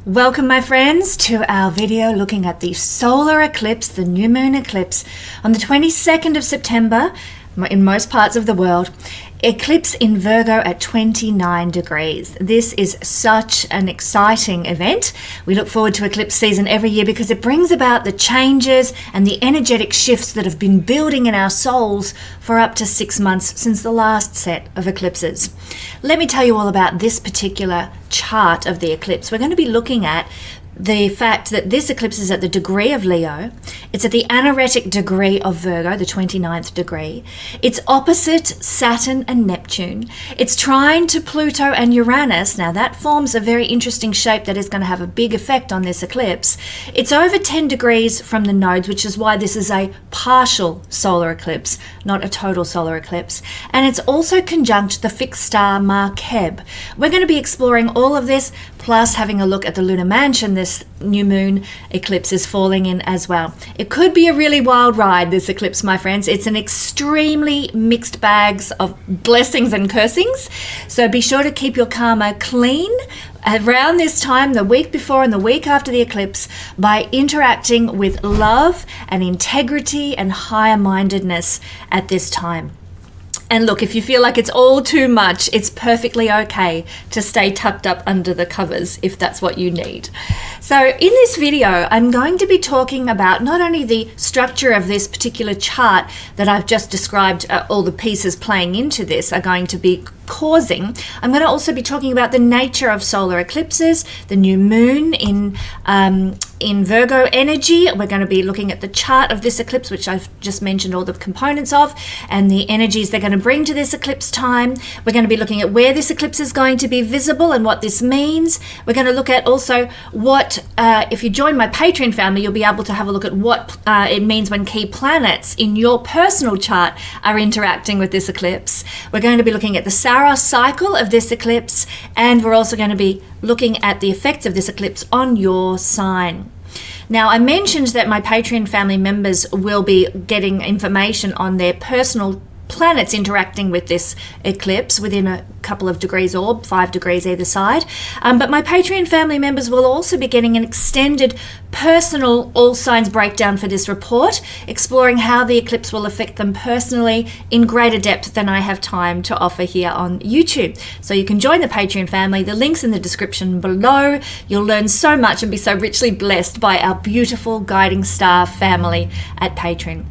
Welcome my friends to our video looking at the solar eclipse, the new moon eclipse on the 22nd of September in most parts of the world. Eclipse in Virgo at 29 degrees. This is such an exciting event. We look forward to eclipse season every year because it brings about the changes and the energetic shifts that have been building in our souls for up to 6 months since the last set of eclipses. Let me tell you all about this particular chart of the eclipse. We're going to be looking at the fact that this eclipse is at the degree of Leo. It's at the anaretic degree of Virgo, the 29th degree. It's opposite Saturn and Neptune. It's trine to Pluto and Uranus. Now that forms a very interesting shape that is going to have a big effect on this eclipse. It's over 10 degrees from the nodes, which is why this is a partial solar eclipse, not a total solar eclipse. And it's also conjunct the fixed star Markeb. We're going to be exploring all of this, plus having a look at the lunar mansion this new moon eclipse is falling in as well. It could be a really wild ride, this eclipse, my friends. It's an extremely mixed bags of blessings and cursings. So be sure to keep your karma clean around this time, the week before and the week after the eclipse, by interacting with love and integrity and higher mindedness at this time. And look, if you feel like it's all too much, it's perfectly okay to stay tucked up under the covers if that's what you need. So in this video, I'm going to be talking about not only the structure of this particular chart that I've just described, all the pieces playing into this are going to be causing. I'm going to also be talking about the nature of solar eclipses, the new moon in Virgo energy. We're going to be looking at the chart of this eclipse, which I've just mentioned all the components of, and the energies they're going to bring to this eclipse time. We're going to be looking at where this eclipse is going to be visible and what this means. We're going to look at also what, if you join my Patreon family, you'll be able to have a look at what it means when key planets in your personal chart are interacting with this eclipse. We're going to be looking at the Saros cycle of this eclipse, and we're also going to be looking at the effects of this eclipse on your sign. Now, I mentioned that my Patreon family members will be getting information on their personal planets interacting with this eclipse within a couple of degrees orb, 5 degrees either side. But my Patreon family members will also be getting an extended personal all signs breakdown for this report, exploring how the eclipse will affect them personally in greater depth than I have time to offer here on YouTube. So you can join the Patreon family. The link's in the description below. You'll learn so much and be so richly blessed by our beautiful Guiding Star family at Patreon.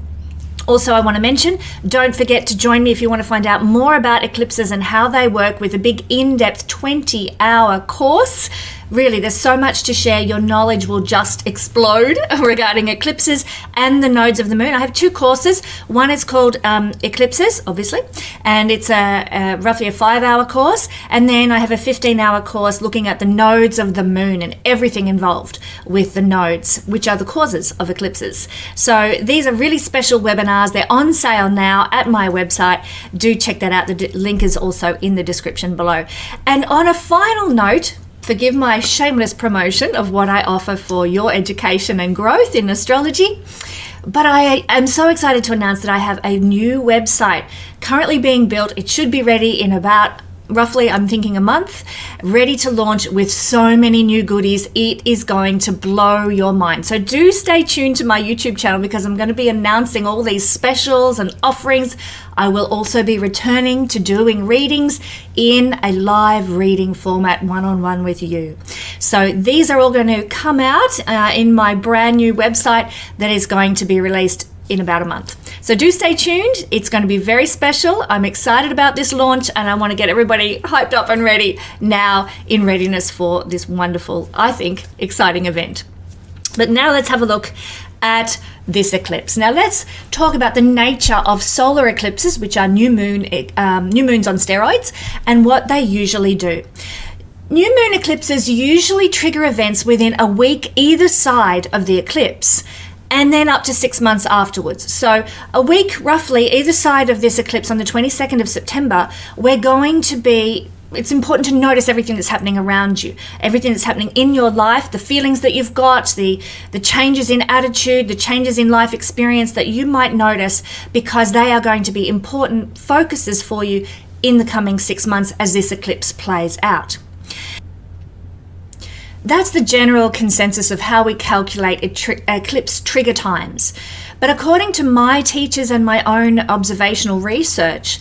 Also, I want to mention, don't forget to join me if you want to find out more about eclipses and how they work with a big in-depth 20-hour course. Really, there's so much to share. Your knowledge will just explode regarding eclipses and the nodes of the moon. I have 2 courses. One is called Eclipses, obviously, and it's roughly a 5-hour course. And then I have a 15-hour course looking at the nodes of the moon and everything involved with the nodes, which are the causes of eclipses. So these are really special webinars. They're on sale now at my website. Do check that out. The link is also in the description below. And on a final note, forgive my shameless promotion of what I offer for your education and growth in astrology, but I am so excited to announce that I have a new website currently being built. It should be ready in about roughly, I'm thinking, a month, ready to launch with so many new goodies. It is going to blow your mind. So do stay tuned to my YouTube channel because I'm going to be announcing all these specials and offerings. I will also be returning to doing readings in a live reading format, one-on-one with you. So these are all going to come out in my brand new website that is going to be released in about a month. So do stay tuned. It's going to be very special. I'm excited about this launch and I want to get everybody hyped up and ready now in readiness for this wonderful, I think, exciting event. But now let's have a look at this eclipse. Now let's talk about the nature of solar eclipses, which are new moons on steroids, and what they usually do. New moon eclipses usually trigger events within a week either side of the eclipse, and then up to 6 months afterwards. So a week roughly either side of this eclipse on the 22nd of September, it's important to notice everything that's happening around you, everything that's happening in your life, the feelings that you've got, the changes in attitude, the changes in life experience that you might notice, because they are going to be important focuses for you in the coming 6 months as this eclipse plays out. that's the general consensus of how we calculate eclipse trigger times. But according to my teachers and my own observational research,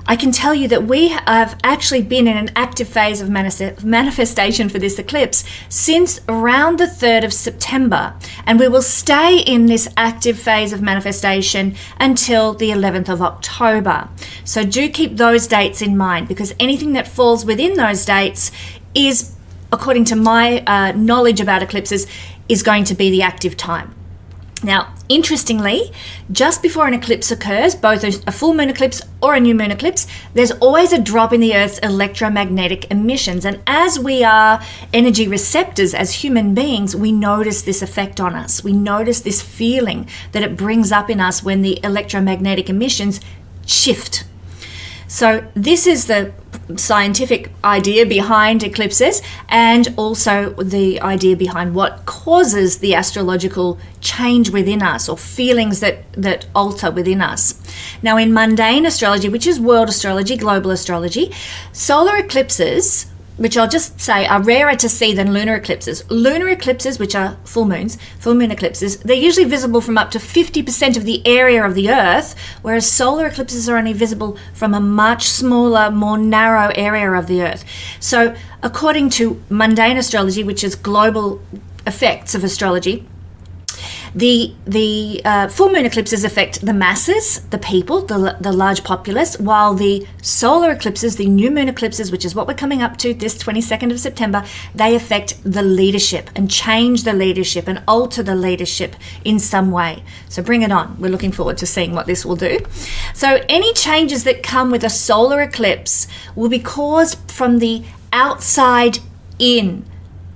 I can tell you that we have actually been in an active phase of manifestation for this eclipse since around the 3rd of September. And we will stay in this active phase of manifestation until the 11th of October. So do keep those dates in mind, because anything that falls within those dates is, according to my knowledge about eclipses, is going to be the active time. Now, interestingly, just before an eclipse occurs, both a full moon eclipse or a new moon eclipse, there's always a drop in the Earth's electromagnetic emissions. And as we are energy receptors as human beings, we notice this effect on us. We notice this feeling that it brings up in us when the electromagnetic emissions shift. So this is the scientific idea behind eclipses, and also the idea behind what causes the astrological change within us, or feelings that alter within us. Now, in mundane astrology, which is world astrology, global astrology, solar eclipses, which I'll just say are rarer to see than lunar eclipses. Lunar eclipses, which are full moon eclipses, they're usually visible from up to 50% of the area of the Earth, whereas solar eclipses are only visible from a much smaller, more narrow area of the Earth. So according to mundane astrology, which is global effects of astrology, the full moon eclipses affect the masses, the people, the large populace, while the solar eclipses, the new moon eclipses, which is what we're coming up to this 22nd of September, they affect the leadership and change the leadership and alter the leadership in some way. So bring it on. We're looking forward to seeing what this will do. So any changes that come with a solar eclipse will be caused from the outside in,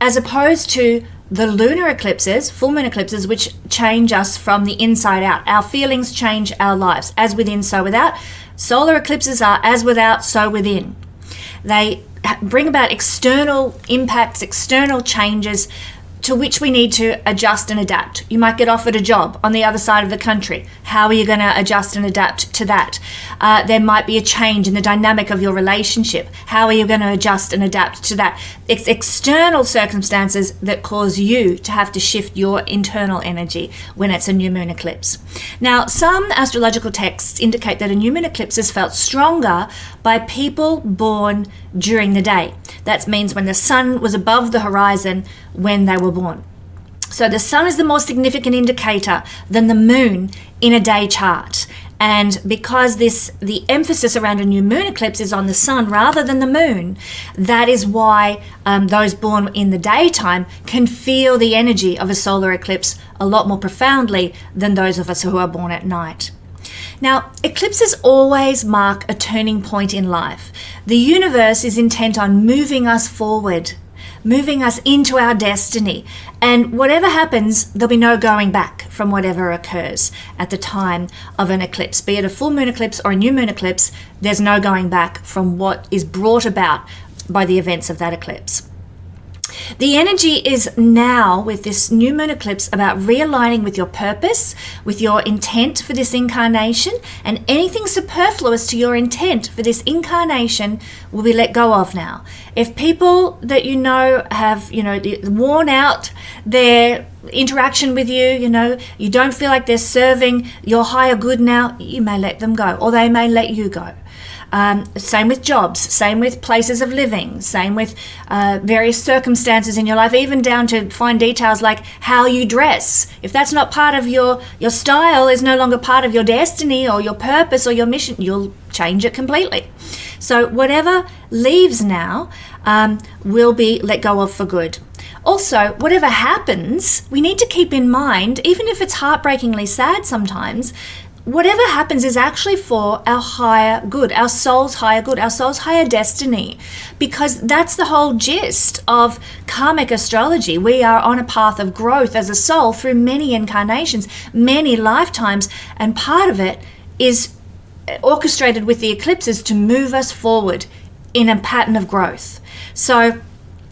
as opposed to the lunar eclipses, full moon eclipses, which change us from the inside out. Our feelings change our lives. As within, so without. Solar eclipses are as without, so within. They bring about external impacts, external changes to which we need to adjust and adapt. You might get offered a job on the other side of the country. How are you going to adjust and adapt to that? There might be a change in the dynamic of your relationship. How are you going to adjust and adapt to that? It's external circumstances that cause you to have to shift your internal energy when it's a new moon eclipse. Now, some astrological texts indicate that a new moon eclipse is felt stronger by people born during the day. That means when the sun was above the horizon when they were born. So the sun is the more significant indicator than the moon in a day chart. And because the emphasis around a new moon eclipse is on the sun rather than the moon, that is why those born in the daytime can feel the energy of a solar eclipse a lot more profoundly than those of us who are born at night. Now, eclipses always mark a turning point in life. The universe is intent on moving us forward, moving us into our destiny. And whatever happens, there'll be no going back from whatever occurs at the time of an eclipse. Be it a full moon eclipse or a new moon eclipse, there's no going back from what is brought about by the events of that eclipse. The energy is now, with this new moon eclipse, about realigning with your purpose, with your intent for this incarnation, and anything superfluous to your intent for this incarnation will be let go of now. If people that you know have, worn out their interaction with you, you don't feel like they're serving your higher good now, you may let them go, or they may let you go. Same with jobs, same with places of living, same with various circumstances in your life, even down to fine details like how you dress. If that's not part of your style, is no longer part of your destiny or your purpose or your mission, you'll change it completely. So whatever leaves now will be let go of for good. Also, whatever happens, we need to keep in mind, even if it's heartbreakingly sad sometimes, whatever happens is actually for our higher good, our soul's higher good, our soul's higher destiny, because that's the whole gist of karmic astrology. We are on a path of growth as a soul through many incarnations, many lifetimes, and part of it is orchestrated with the eclipses to move us forward in a pattern of growth. So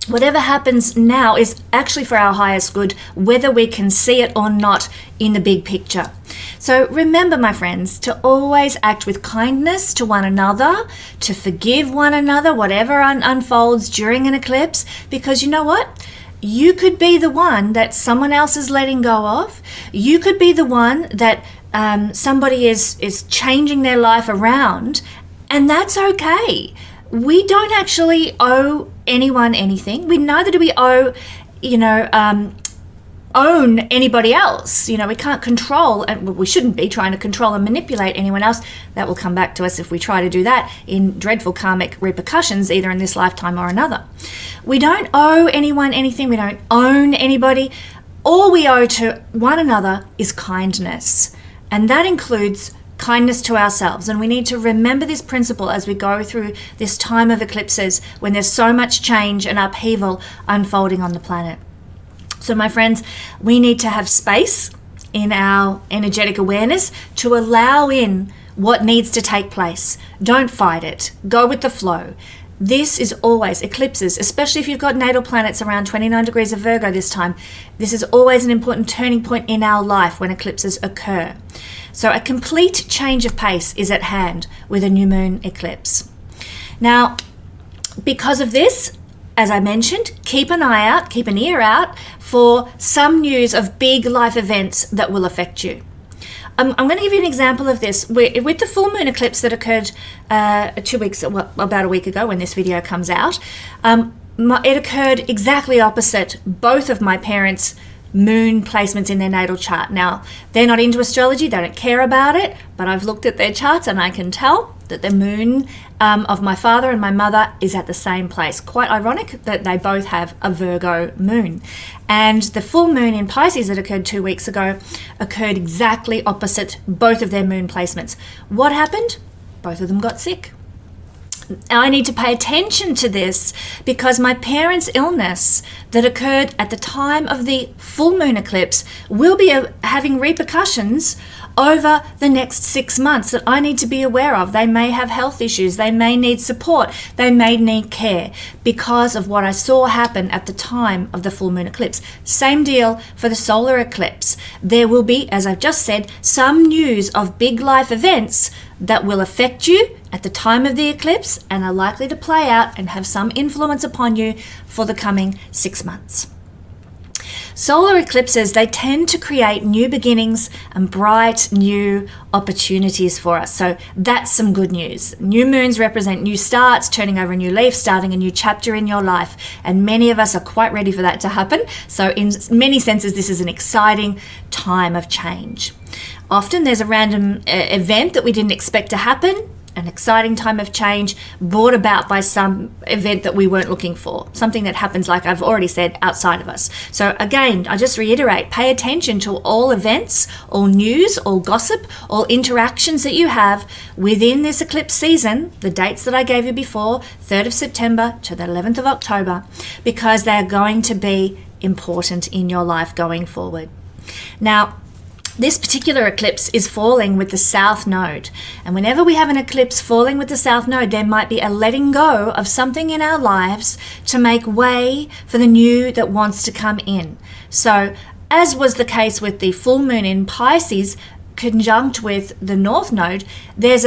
whatever happens now is actually for our highest good, whether we can see it or not in the big picture. So remember, my friends, to always act with kindness to one another, to forgive one another, whatever unfolds during an eclipse, because you know what? you could be the one that someone else is letting go of. You could be the one that somebody is changing their life around, and that's okay. We don't actually owe anyone anything. Neither do we owe, own anybody else. We can't control, and we shouldn't be trying to control and manipulate anyone else. That will come back to us if we try to do that in dreadful karmic repercussions, either in this lifetime or another. We don't owe anyone anything. We don't own anybody. All we owe to one another is kindness, and that includes kindness to ourselves. And we need to remember this principle as we go through this time of eclipses when there's so much change and upheaval unfolding on the planet. So my friends, we need to have space in our energetic awareness to allow in what needs to take place. Don't fight it. Go with the flow. This is always eclipses, especially if you've got natal planets around 29 degrees of Virgo this time. This is always an important turning point in our life when eclipses occur. So a complete change of pace is at hand with a new moon eclipse. Now, because of this, as I mentioned, keep an eye out, keep an ear out for some news of big life events that will affect you. I'm going to give you an example of this. With the full moon eclipse that occurred about a week ago when this video comes out, it occurred exactly opposite both of my parents' moon placements in their natal chart. Now, they're not into astrology, they don't care about it, but I've looked at their charts and I can tell that the moon of my father and my mother is at the same place. Quite ironic that they both have a Virgo moon. And the full moon in Pisces that occurred 2 weeks ago occurred exactly opposite both of their moon placements. What happened? Both of them got sick. I need to pay attention to this because my parents' illness that occurred at the time of the full moon eclipse will be having repercussions over the next 6 months that I need to be aware of. They may have health issues, they may need support, they may need care because of what I saw happen at the time of the full moon eclipse. Same deal for the solar eclipse. There will be, as I've just said, some news of big life events that will affect you at the time of the eclipse and are likely to play out and have some influence upon you for the coming 6 months. Solar eclipses, they tend to create new beginnings and bright new opportunities for us. So that's some good news. New moons represent new starts, turning over a new leaf, starting a new chapter in your life. And many of us are quite ready for that to happen. So in many senses, this is an exciting time of change. Often there's a random event that we didn't expect to happen, an exciting time of change brought about by some event that we weren't looking for, something that happens, like I've already said, outside of us. So again, I just reiterate, pay attention to all events, all news, all gossip, all interactions that you have within this eclipse season, the dates that I gave you before, 3rd of September to the 11th of October, because they're going to be important in your life going forward. Now, this particular eclipse is falling with the South Node. And whenever we have an eclipse falling with the South Node, there might be a letting go of something in our lives to make way for the new that wants to come in. So, as was the case with the full moon in Pisces, conjunct with the North Node, because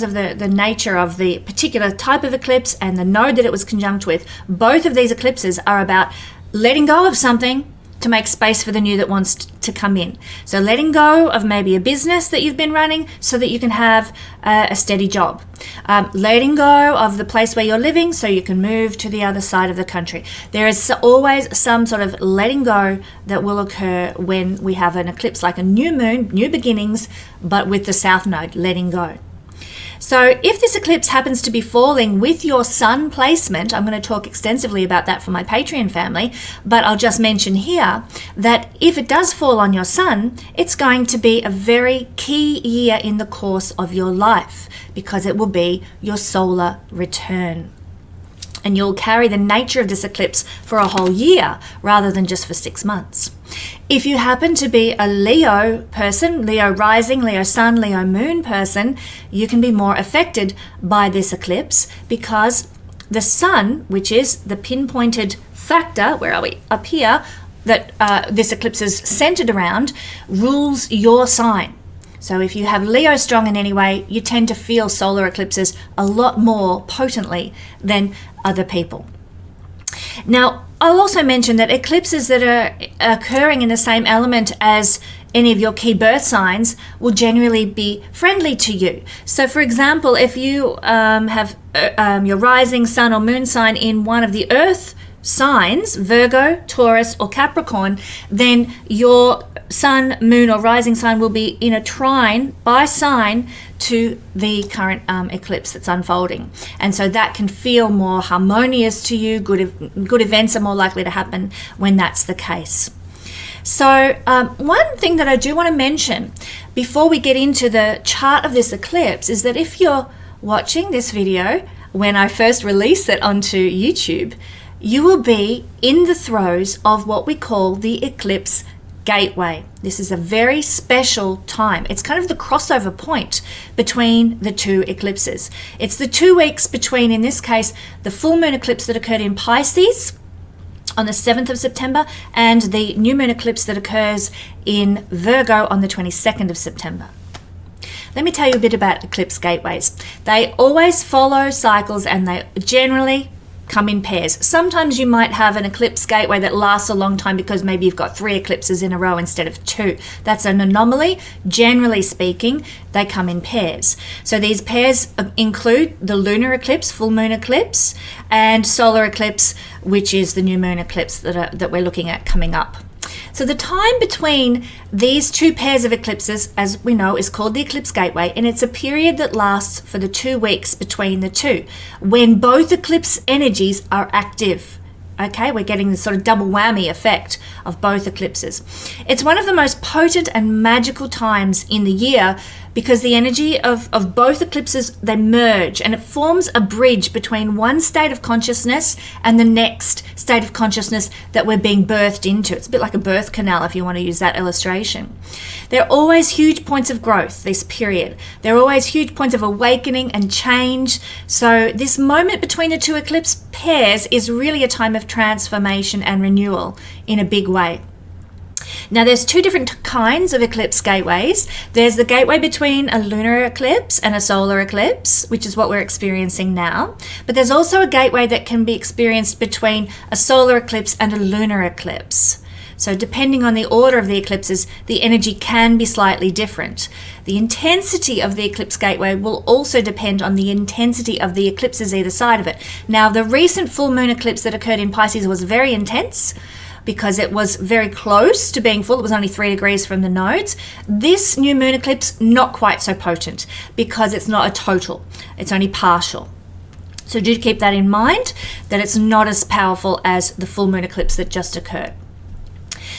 of the nature of the particular type of eclipse and the node that it was conjunct with, both of these eclipses are about letting go of something to make space for the new that wants to come in. So letting go of maybe a business that you've been running so that you can have a steady job. Letting go of the place where you're living so you can move to the other side of the country. There is always some sort of letting go that will occur when we have an eclipse, like a new moon, new beginnings, but with the South Node, letting go. So if this eclipse happens to be falling with your sun placement, I'm going to talk extensively about that for my Patreon family, but I'll just mention here that if it does fall on your sun, it's going to be a very key year in the course of your life because it will be your solar return. And you'll carry the nature of this eclipse for a whole year rather than just for 6 months. If you happen to be a Leo person, Leo rising, Leo sun, Leo moon person, you can be more affected by this eclipse because the sun, which is the pinpointed factor, where are we? Up here, that this eclipse is centered around, rules your sign. So if you have Leo strong in any way, you tend to feel solar eclipses a lot more potently than other people. Now, I'll also mention that eclipses that are occurring in the same element as any of your key birth signs will generally be friendly to you. So, for example, if you have your rising sun or moon sign in one of the earth signs, Virgo, Taurus, or Capricorn, then your sun, moon, or rising sign will be in a trine by sign to the current eclipse that's unfolding. And so that can feel more harmonious to you. Good events are more likely to happen when that's the case. So one thing that I do want to mention before we get into the chart of this eclipse is that if you're watching this video when I first release it onto YouTube, you will be in the throes of what we call the eclipse gateway. This is a very special time. It's kind of the crossover point between the two eclipses. It's the 2 weeks between, in this case, the full moon eclipse that occurred in Pisces on the 7th of September and the new moon eclipse that occurs in Virgo on the 22nd of September. Let me tell you a bit about eclipse gateways. They always follow cycles and they generally come in pairs. Sometimes you might have an eclipse gateway that lasts a long time because maybe you've got 3 eclipses in a row instead of 2. That's an anomaly. Generally speaking, they come in pairs. So these pairs include the lunar eclipse, full moon eclipse, and solar eclipse, which is the new moon eclipse that we're looking at coming up. So the time between these 2 pairs of eclipses, as we know, is called the eclipse gateway, and it's a period that lasts for the 2 weeks between the two, when both eclipse energies are active. Okay, we're getting this sort of double whammy effect of both eclipses. It's one of the most potent and magical times in the year because the energy of both eclipses, they merge and it forms a bridge between one state of consciousness and the next state of consciousness that we're being birthed into. It's a bit like a birth canal if you want to use that illustration. There are always huge points of growth this period. There are always huge points of awakening and change. So this moment between the 2 eclipse pairs is really a time of transformation and renewal in a big way. Now there's 2 different kinds of eclipse gateways. There's the gateway between a lunar eclipse and a solar eclipse, which is what we're experiencing now. But there's also a gateway that can be experienced between a solar eclipse and a lunar eclipse. So depending on the order of the eclipses, the energy can be slightly different. The intensity of the eclipse gateway will also depend on the intensity of the eclipses either side of it. Now, the recent full moon eclipse that occurred in Pisces was very intense because it was very close to being full. It was only 3 degrees from the nodes. This new moon eclipse, not quite so potent because it's not a total. It's only partial. So do keep that in mind, that it's not as powerful as the full moon eclipse that just occurred.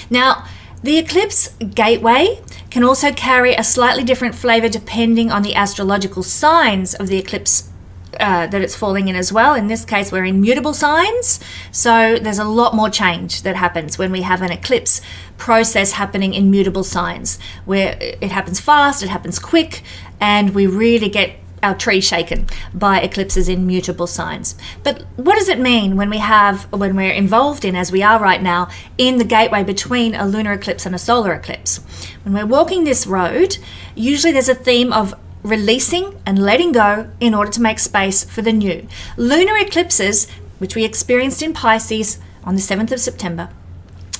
Now, the eclipse gateway can also carry a slightly different flavor depending on the astrological signs of the eclipse that it's falling in as well. In this case, we're in mutable signs, so there's a lot more change that happens when we have an eclipse process happening in mutable signs, where it happens fast, it happens quick, and we really get our tree shaken by eclipses in mutable signs. But what does it mean when we're involved in, as we are right now, in the gateway between a lunar eclipse and a solar eclipse? When we're walking this road, usually there's a theme of releasing and letting go in order to make space for the new. Lunar eclipses, which we experienced in Pisces on the 7th of September,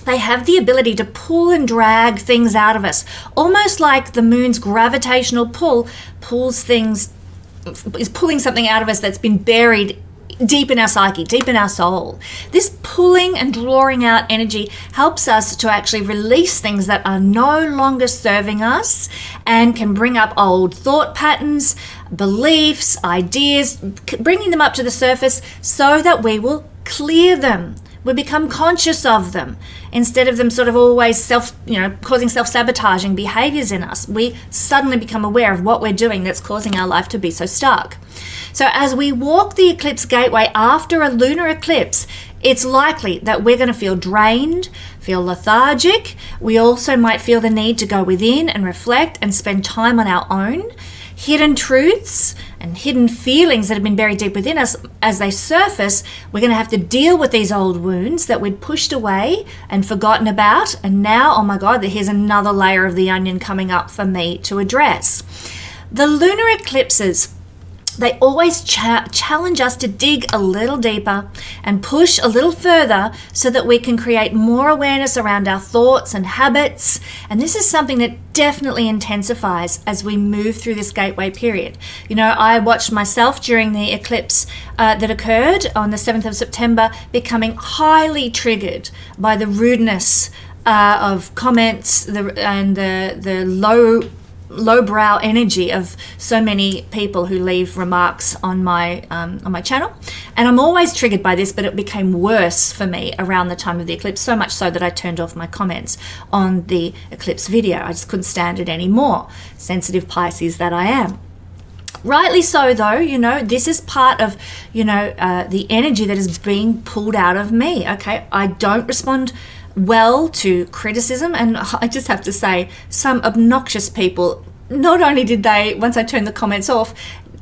they have the ability to pull and drag things out of us, almost like the moon's gravitational pull is pulling something out of us that's been buried deep in our psyche, deep in our soul. This pulling and drawing out energy helps us to actually release things that are no longer serving us and can bring up old thought patterns, beliefs, ideas, bringing them up to the surface so that we will clear them. We become conscious of them instead of them sort of always causing self-sabotaging behaviors in us. We suddenly become aware of what we're doing that's causing our life to be so stuck. So as we walk the eclipse gateway after a lunar eclipse, it's likely that we're going to feel drained, feel lethargic. We also might feel the need to go within and reflect and spend time on our own. Hidden truths and hidden feelings that have been buried deep within us, as they surface, we're going to have to deal with these old wounds that we'd pushed away and forgotten about. And now, oh my God, here's another layer of the onion coming up for me to address. The lunar eclipses they always challenge us to dig a little deeper and push a little further so that we can create more awareness around our thoughts and habits. And this is something that definitely intensifies as we move through this gateway period. You know, I watched myself during the eclipse that occurred on the 7th of September becoming highly triggered by the rudeness of comments and the lowbrow energy of so many people who leave remarks on my channel. And I'm always triggered by this, but it became worse for me around the time of the eclipse, so much so that I turned off my comments on the eclipse video. I just couldn't stand it anymore, sensitive Pisces that I am. Rightly so, though, you know, this is part of, the energy that is being pulled out of me, okay? I don't respond well to criticism, and I just have to say, some obnoxious people, not only did they, once I turned the comments off,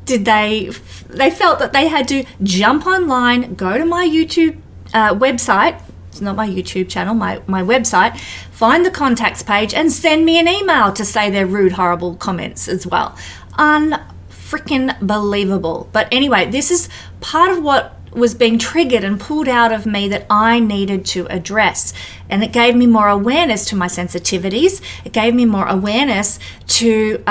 they felt that they had to jump online, go to my YouTube website, it's not my YouTube channel, my website, find the contacts page and send me an email to say their rude, horrible comments as well. Unfreaking believable. But anyway, this is part of what was being triggered and pulled out of me that I needed to address. And it gave me more awareness to my sensitivities. It gave me more awareness to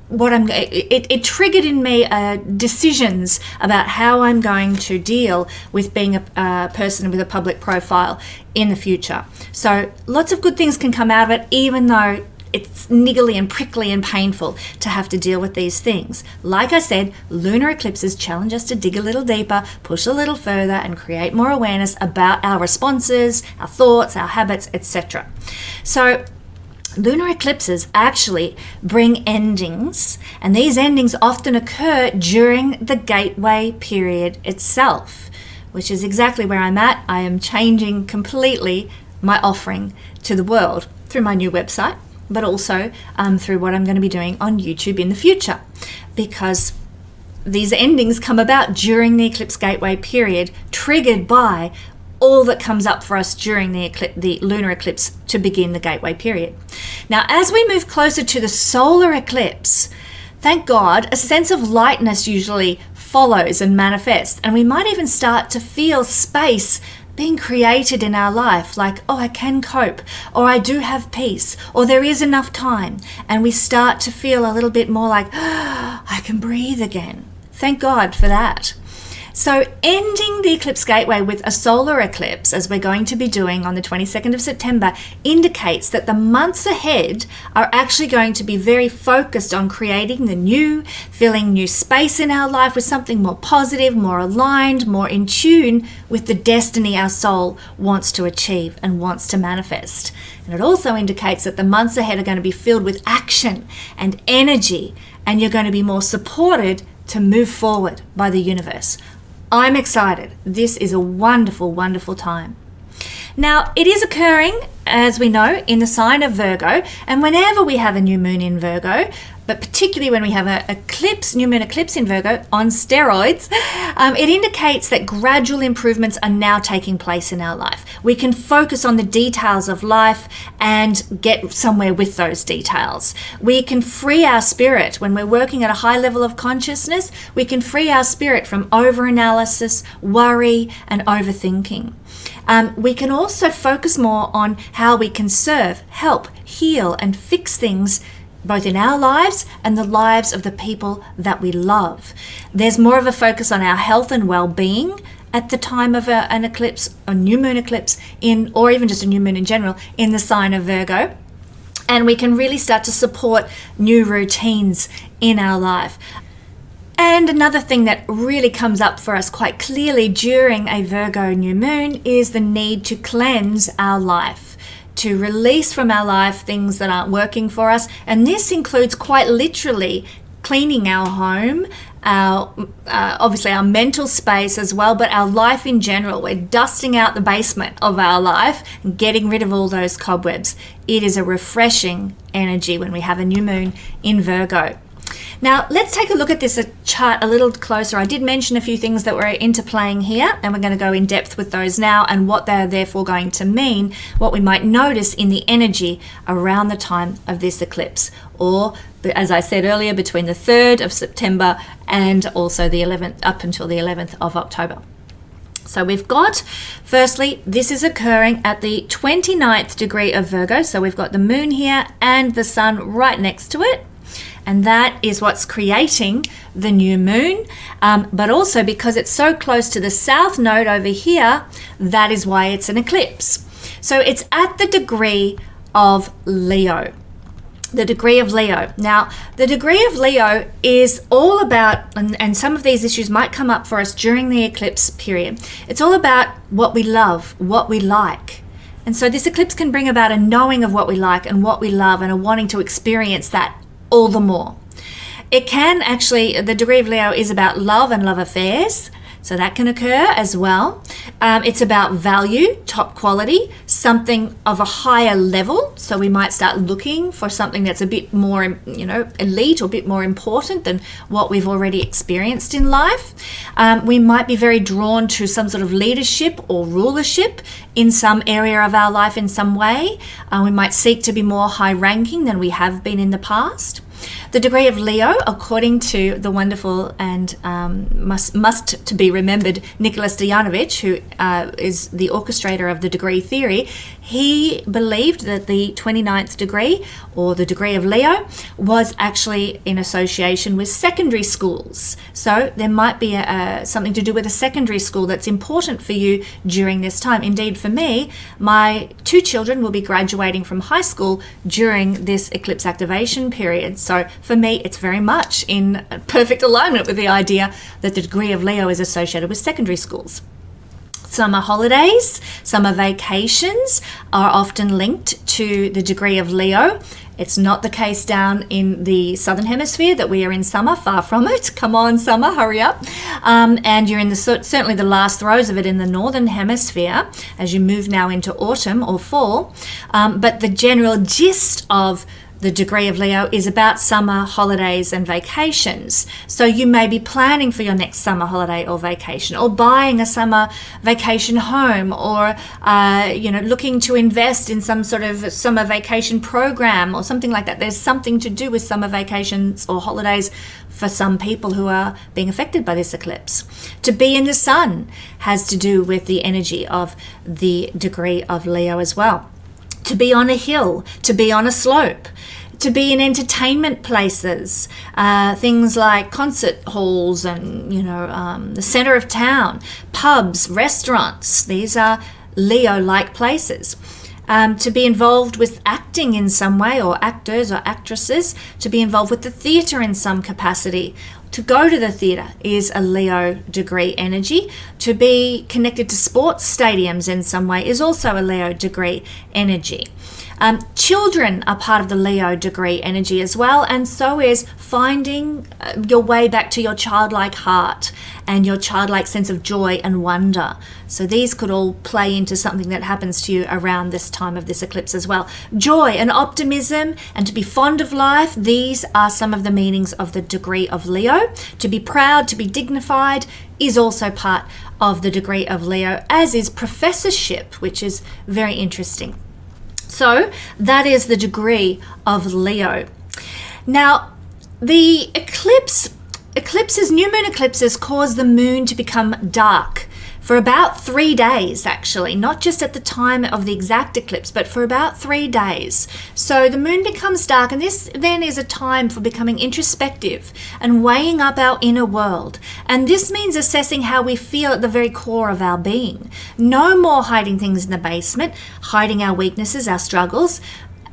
it triggered in me decisions about how I'm going to deal with being a person with a public profile in the future. So lots of good things can come out of it, even though it's niggly and prickly and painful to have to deal with these things. Like I said, lunar eclipses challenge us to dig a little deeper, push a little further, and create more awareness about our responses, our thoughts, our habits, etc. So lunar eclipses actually bring endings, and these endings often occur during the gateway period itself, which is exactly where I'm at. I am changing completely my offering to the world through my new website, but also through what I'm going to be doing on YouTube in the future, because these endings come about during the eclipse gateway period, triggered by all that comes up for us during the lunar eclipse to begin the gateway period. Now, as we move closer to the solar eclipse, thank God, a sense of lightness usually follows and manifests, and we might even start to feel space being created in our life, like, oh, I can cope, or I do have peace, or there is enough time, and we start to feel a little bit more like, oh, I can breathe again. Thank God for that. So ending the eclipse gateway with a solar eclipse, as we're going to be doing on the 22nd of September, indicates that the months ahead are actually going to be very focused on creating the new, filling new space in our life with something more positive, more aligned, more in tune with the destiny our soul wants to achieve and wants to manifest. And it also indicates that the months ahead are going to be filled with action and energy, and you're going to be more supported to move forward by the universe. I'm excited. This is a wonderful, wonderful time. Now, it is occurring, as we know, in the sign of Virgo, and whenever we have a new moon in Virgo, but particularly when we have an eclipse, new moon eclipse in Virgo on steroids, it indicates that gradual improvements are now taking place in our life. We can focus on the details of life and get somewhere with those details. We can free our spirit when we're working at a high level of consciousness. We can free our spirit from overanalysis, worry, and overthinking. We can also focus more on how we can serve, help, heal, and fix things both in our lives and the lives of the people that we love. There's more of a focus on our health and well-being at the time of an eclipse, a new moon eclipse, or even just a new moon in general, in the sign of Virgo. And we can really start to support new routines in our life. And another thing that really comes up for us quite clearly during a Virgo new moon is the need to cleanse our life, to release from our life things that aren't working for us. And this includes quite literally cleaning our home, obviously our mental space as well, but our life in general. We're dusting out the basement of our life and getting rid of all those cobwebs. It is a refreshing energy when we have a new moon in Virgo. Now, let's take a look at this chart a little closer. I did mention a few things that were interplaying here, and we're going to go in depth with those now and what they're therefore going to mean, what we might notice in the energy around the time of this eclipse, or, as I said earlier, between the 3rd of September and also the 11th, up until the 11th of October. So we've got, firstly, this is occurring at the 29th degree of Virgo. So we've got the moon here and the sun right next to it. And that is what's creating the new moon. But also because it's so close to the south node over here, that is why it's an eclipse. So it's at the degree of Leo. The degree of Leo. Now, the degree of Leo is all about, and some of these issues might come up for us during the eclipse period. It's all about what we love, what we like. And so this eclipse can bring about a knowing of what we like and what we love and a wanting to experience that all the more. It can actually, the degree of Leo is about love and love affairs, so that can occur as well. It's about value, top quality, something of a higher level. So we might start looking for something that's a bit more, elite or a bit more important than what we've already experienced in life. We might be very drawn to some sort of leadership or rulership in some area of our life in some way. We might seek to be more high ranking than we have been in the past. The degree of Leo, according to the wonderful and must to be remembered Nicholas Dejanovic, who is the orchestrator of the degree theory, he believed that the 29th degree, or the degree of Leo, was actually in association with secondary schools. So there might be something to do with a secondary school that's important for you during this time. Indeed, for me, my 2 children will be graduating from high school during this eclipse activation period. So for me, it's very much in perfect alignment with the idea that the degree of Leo is associated with secondary schools. Summer holidays, summer vacations are often linked to the degree of Leo. It's not the case down in the southern hemisphere that we are in summer, far from it. Come on, summer, hurry up. And you're in certainly the last throes of it in the northern hemisphere as you move now into autumn or fall. But the general gist of the degree of Leo is about summer holidays and vacations. So you may be planning for your next summer holiday or vacation, or buying a summer vacation home, or looking to invest in some sort of summer vacation program or something like that. There's something to do with summer vacations or holidays for some people who are being affected by this eclipse. To be in the sun has to do with the energy of the degree of Leo as well. To be on a hill, to be on a slope, to be in entertainment places, things like concert halls and, the center of town, pubs, restaurants. These are Leo-like places. To be involved with acting in some way, or actors or actresses, to be involved with the theatre in some capacity. To go to the theatre is a Leo degree energy. To be connected to sports stadiums in some way is also a Leo degree energy. Children are part of the Leo degree energy as well, and so is finding your way back to your childlike heart and your childlike sense of joy and wonder. So these could all play into something that happens to you around this time of this eclipse as well. Joy and optimism and to be fond of life, these are some of the meanings of the degree of Leo. To be proud, to be dignified is also part of the degree of Leo, as is professorship, which is very interesting. So that is the degree of Leo. Now, the new moon eclipses cause the moon to become dark for about 3 days, actually, not just at the time of the exact eclipse, but for about 3 days. So the moon becomes dark, and this then is a time for becoming introspective and weighing up our inner world. And this means assessing how we feel at the very core of our being. No more hiding things in the basement, hiding our weaknesses, our struggles.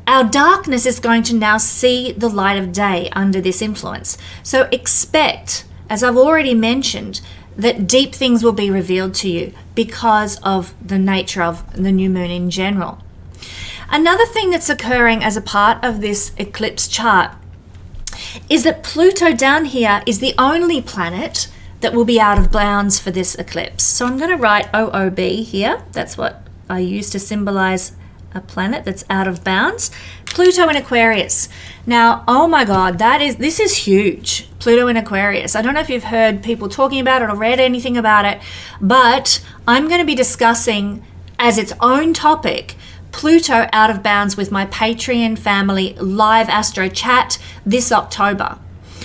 Our darkness is going to now see the light of day under this influence. So expect, as I've already mentioned, that deep things will be revealed to you because of the nature of the new moon in general. Another thing that's occurring as a part of this eclipse chart is that Pluto down here is the only planet that will be out of bounds for this eclipse. So I'm going to write OOB here. That's what I use to symbolize a planet that's out of bounds. Pluto in Aquarius. Now, oh my God, this is huge. Pluto in Aquarius. I don't know if you've heard people talking about it or read anything about it, but I'm going to be discussing as its own topic Pluto out of bounds with my Patreon family live astro chat this October.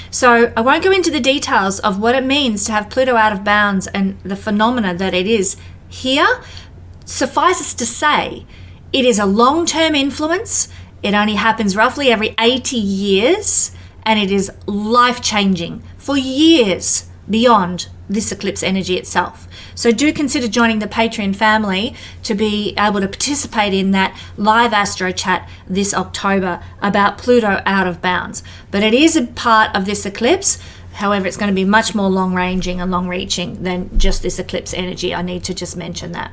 So I won't go into the details of what it means to have Pluto out of bounds and the phenomena that it is here. Suffice it to say, it is a long-term influence. It only happens roughly every 80 years, and it is life-changing for years beyond this eclipse energy itself. So do consider joining the Patreon family to be able to participate in that live astro chat this October about Pluto out of bounds. But it is a part of this eclipse. However, it's going to be much more long-ranging and long-reaching than just this eclipse energy. I need to just mention that.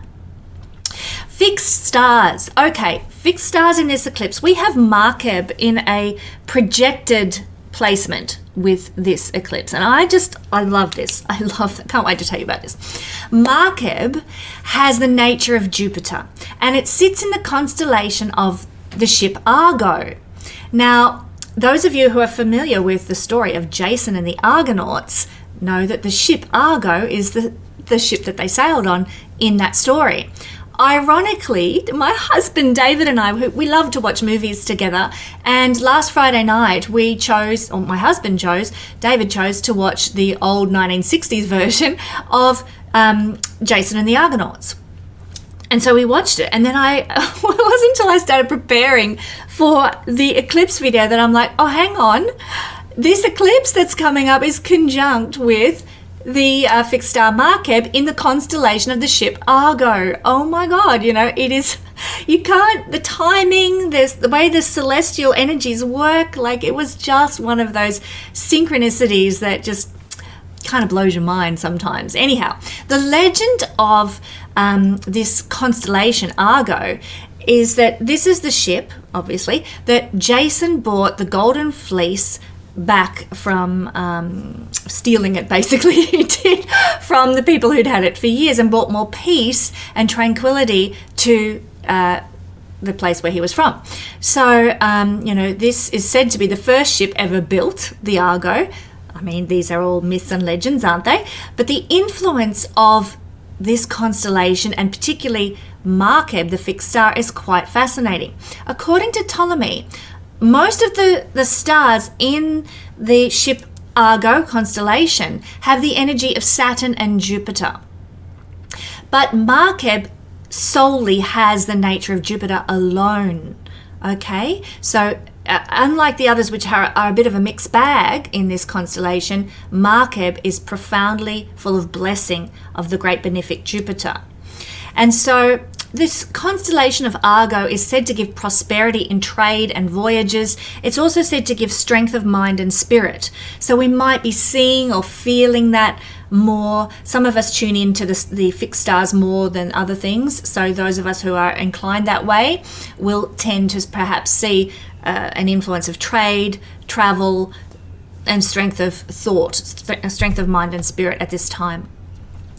Fixed stars. Okay, fixed stars in this eclipse. We have Markeb in a projected placement with this eclipse, and I love this. Can't wait to tell you about this. Markeb has the nature of Jupiter, and it sits in the constellation of the ship Argo. Now, those of you who are familiar with the story of Jason and the Argonauts know that the ship Argo is the ship that they sailed on in that story. Ironically, my husband David and I, we love to watch movies together, and last Friday night David chose to watch the old 1960s version of Jason and the Argonauts. And so we watched it, and then it wasn't until I started preparing for the eclipse video that I'm like, oh, hang on, this eclipse that's coming up is conjunct with the fixed star Markeb in the constellation of the ship Argo. Oh my God, it is, the timing, the way the celestial energies work, like it was just one of those synchronicities that just kind of blows your mind sometimes. Anyhow, the legend of this constellation Argo is that this is the ship, obviously, that Jason bought the golden fleece back from stealing it, basically. He did, from the people who'd had it for years, and brought more peace and tranquility to the place where he was from. So, this is said to be the first ship ever built, the Argo. I mean, these are all myths and legends, aren't they? But the influence of this constellation, and particularly Markeb, the fixed star, is quite fascinating. According to Ptolemy, most of the stars in the ship Argo constellation have the energy of Saturn and Jupiter. But Markeb solely has the nature of Jupiter alone. Okay? So unlike the others, which are a bit of a mixed bag in this constellation, Markeb is profoundly full of blessing of the great benefic Jupiter. And so this constellation of Argo is said to give prosperity in trade and voyages. It's also said to give strength of mind and spirit. So we might be seeing or feeling that more. Some of us tune into the fixed stars more than other things. So those of us who are inclined that way will tend to perhaps see an influence of trade, travel, and strength of thought, strength of mind and spirit at this time.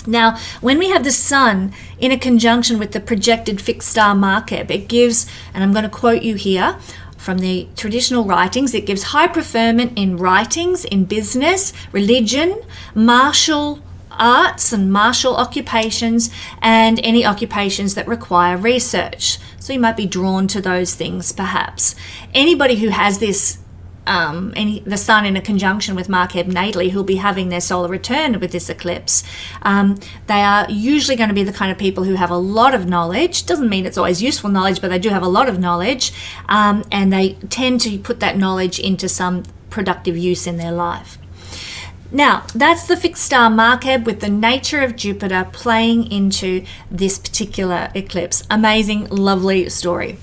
Now, when we have the sun in a conjunction with the projected fixed star Markeb, it gives, and I'm going to quote you here from the traditional writings, it gives high preferment in writings, in business, religion, martial arts and martial occupations, and any occupations that require research. So you might be drawn to those things perhaps. Anybody who has this the sun in a conjunction with Markeb natally, who'll be having their solar return with this eclipse, they are usually going to be the kind of people who have a lot of knowledge. Doesn't mean it's always useful knowledge, but they do have a lot of knowledge, and they tend to put that knowledge into some productive use in their life. Now, that's the fixed star Markeb with the nature of Jupiter playing into this particular eclipse. Amazing, lovely story.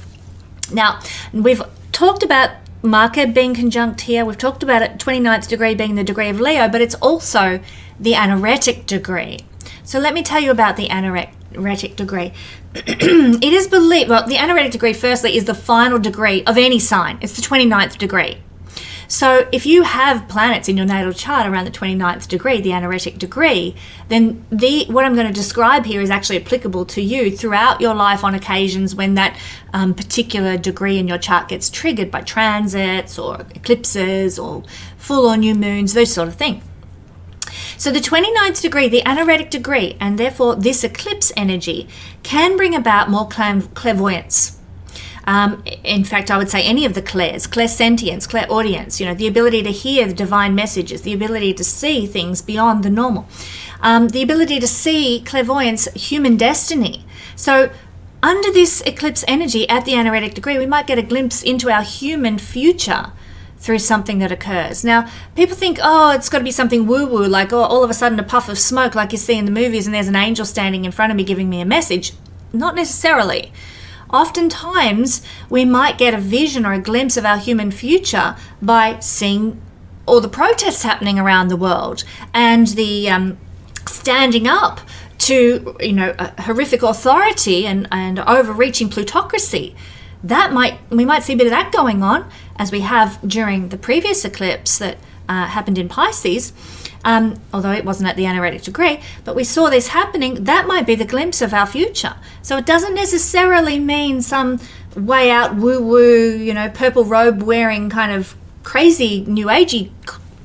Now, we've talked about Markeb being conjunct here. We've talked about it, 29th degree being the degree of Leo, but it's also the anaretic degree. So let me tell you about the anaretic degree. It is believed, well, the anaretic degree firstly is the final degree of any sign. It's the 29th degree. So if you have planets in your natal chart around the 29th degree, the anaretic degree, then what I'm going to describe here is actually applicable to you throughout your life on occasions when that particular degree in your chart gets triggered by transits or eclipses or full or new moons, those sort of things. So the 29th degree, the anaretic degree, and therefore this eclipse energy can bring about more clairvoyance. In fact, I would say any of the clairs, clairsentience, clairaudience, the ability to hear the divine messages, the ability to see things beyond the normal, the ability to see clairvoyance, human destiny. So under this eclipse energy at the anaretic degree, we might get a glimpse into our human future through something that occurs. Now, people think, it's got to be something woo-woo, like all of a sudden a puff of smoke like you see in the movies and there's an angel standing in front of me giving me a message. Not necessarily. Oftentimes, we might get a vision or a glimpse of our human future by seeing all the protests happening around the world and the standing up to, a horrific authority and overreaching plutocracy. We might see a bit of that going on, as we have during the previous eclipse that happened in Pisces, although it wasn't at the anaretic degree, but we saw this happening. That might be the glimpse of our future. So it doesn't necessarily mean some way out woo-woo, purple robe wearing kind of crazy new agey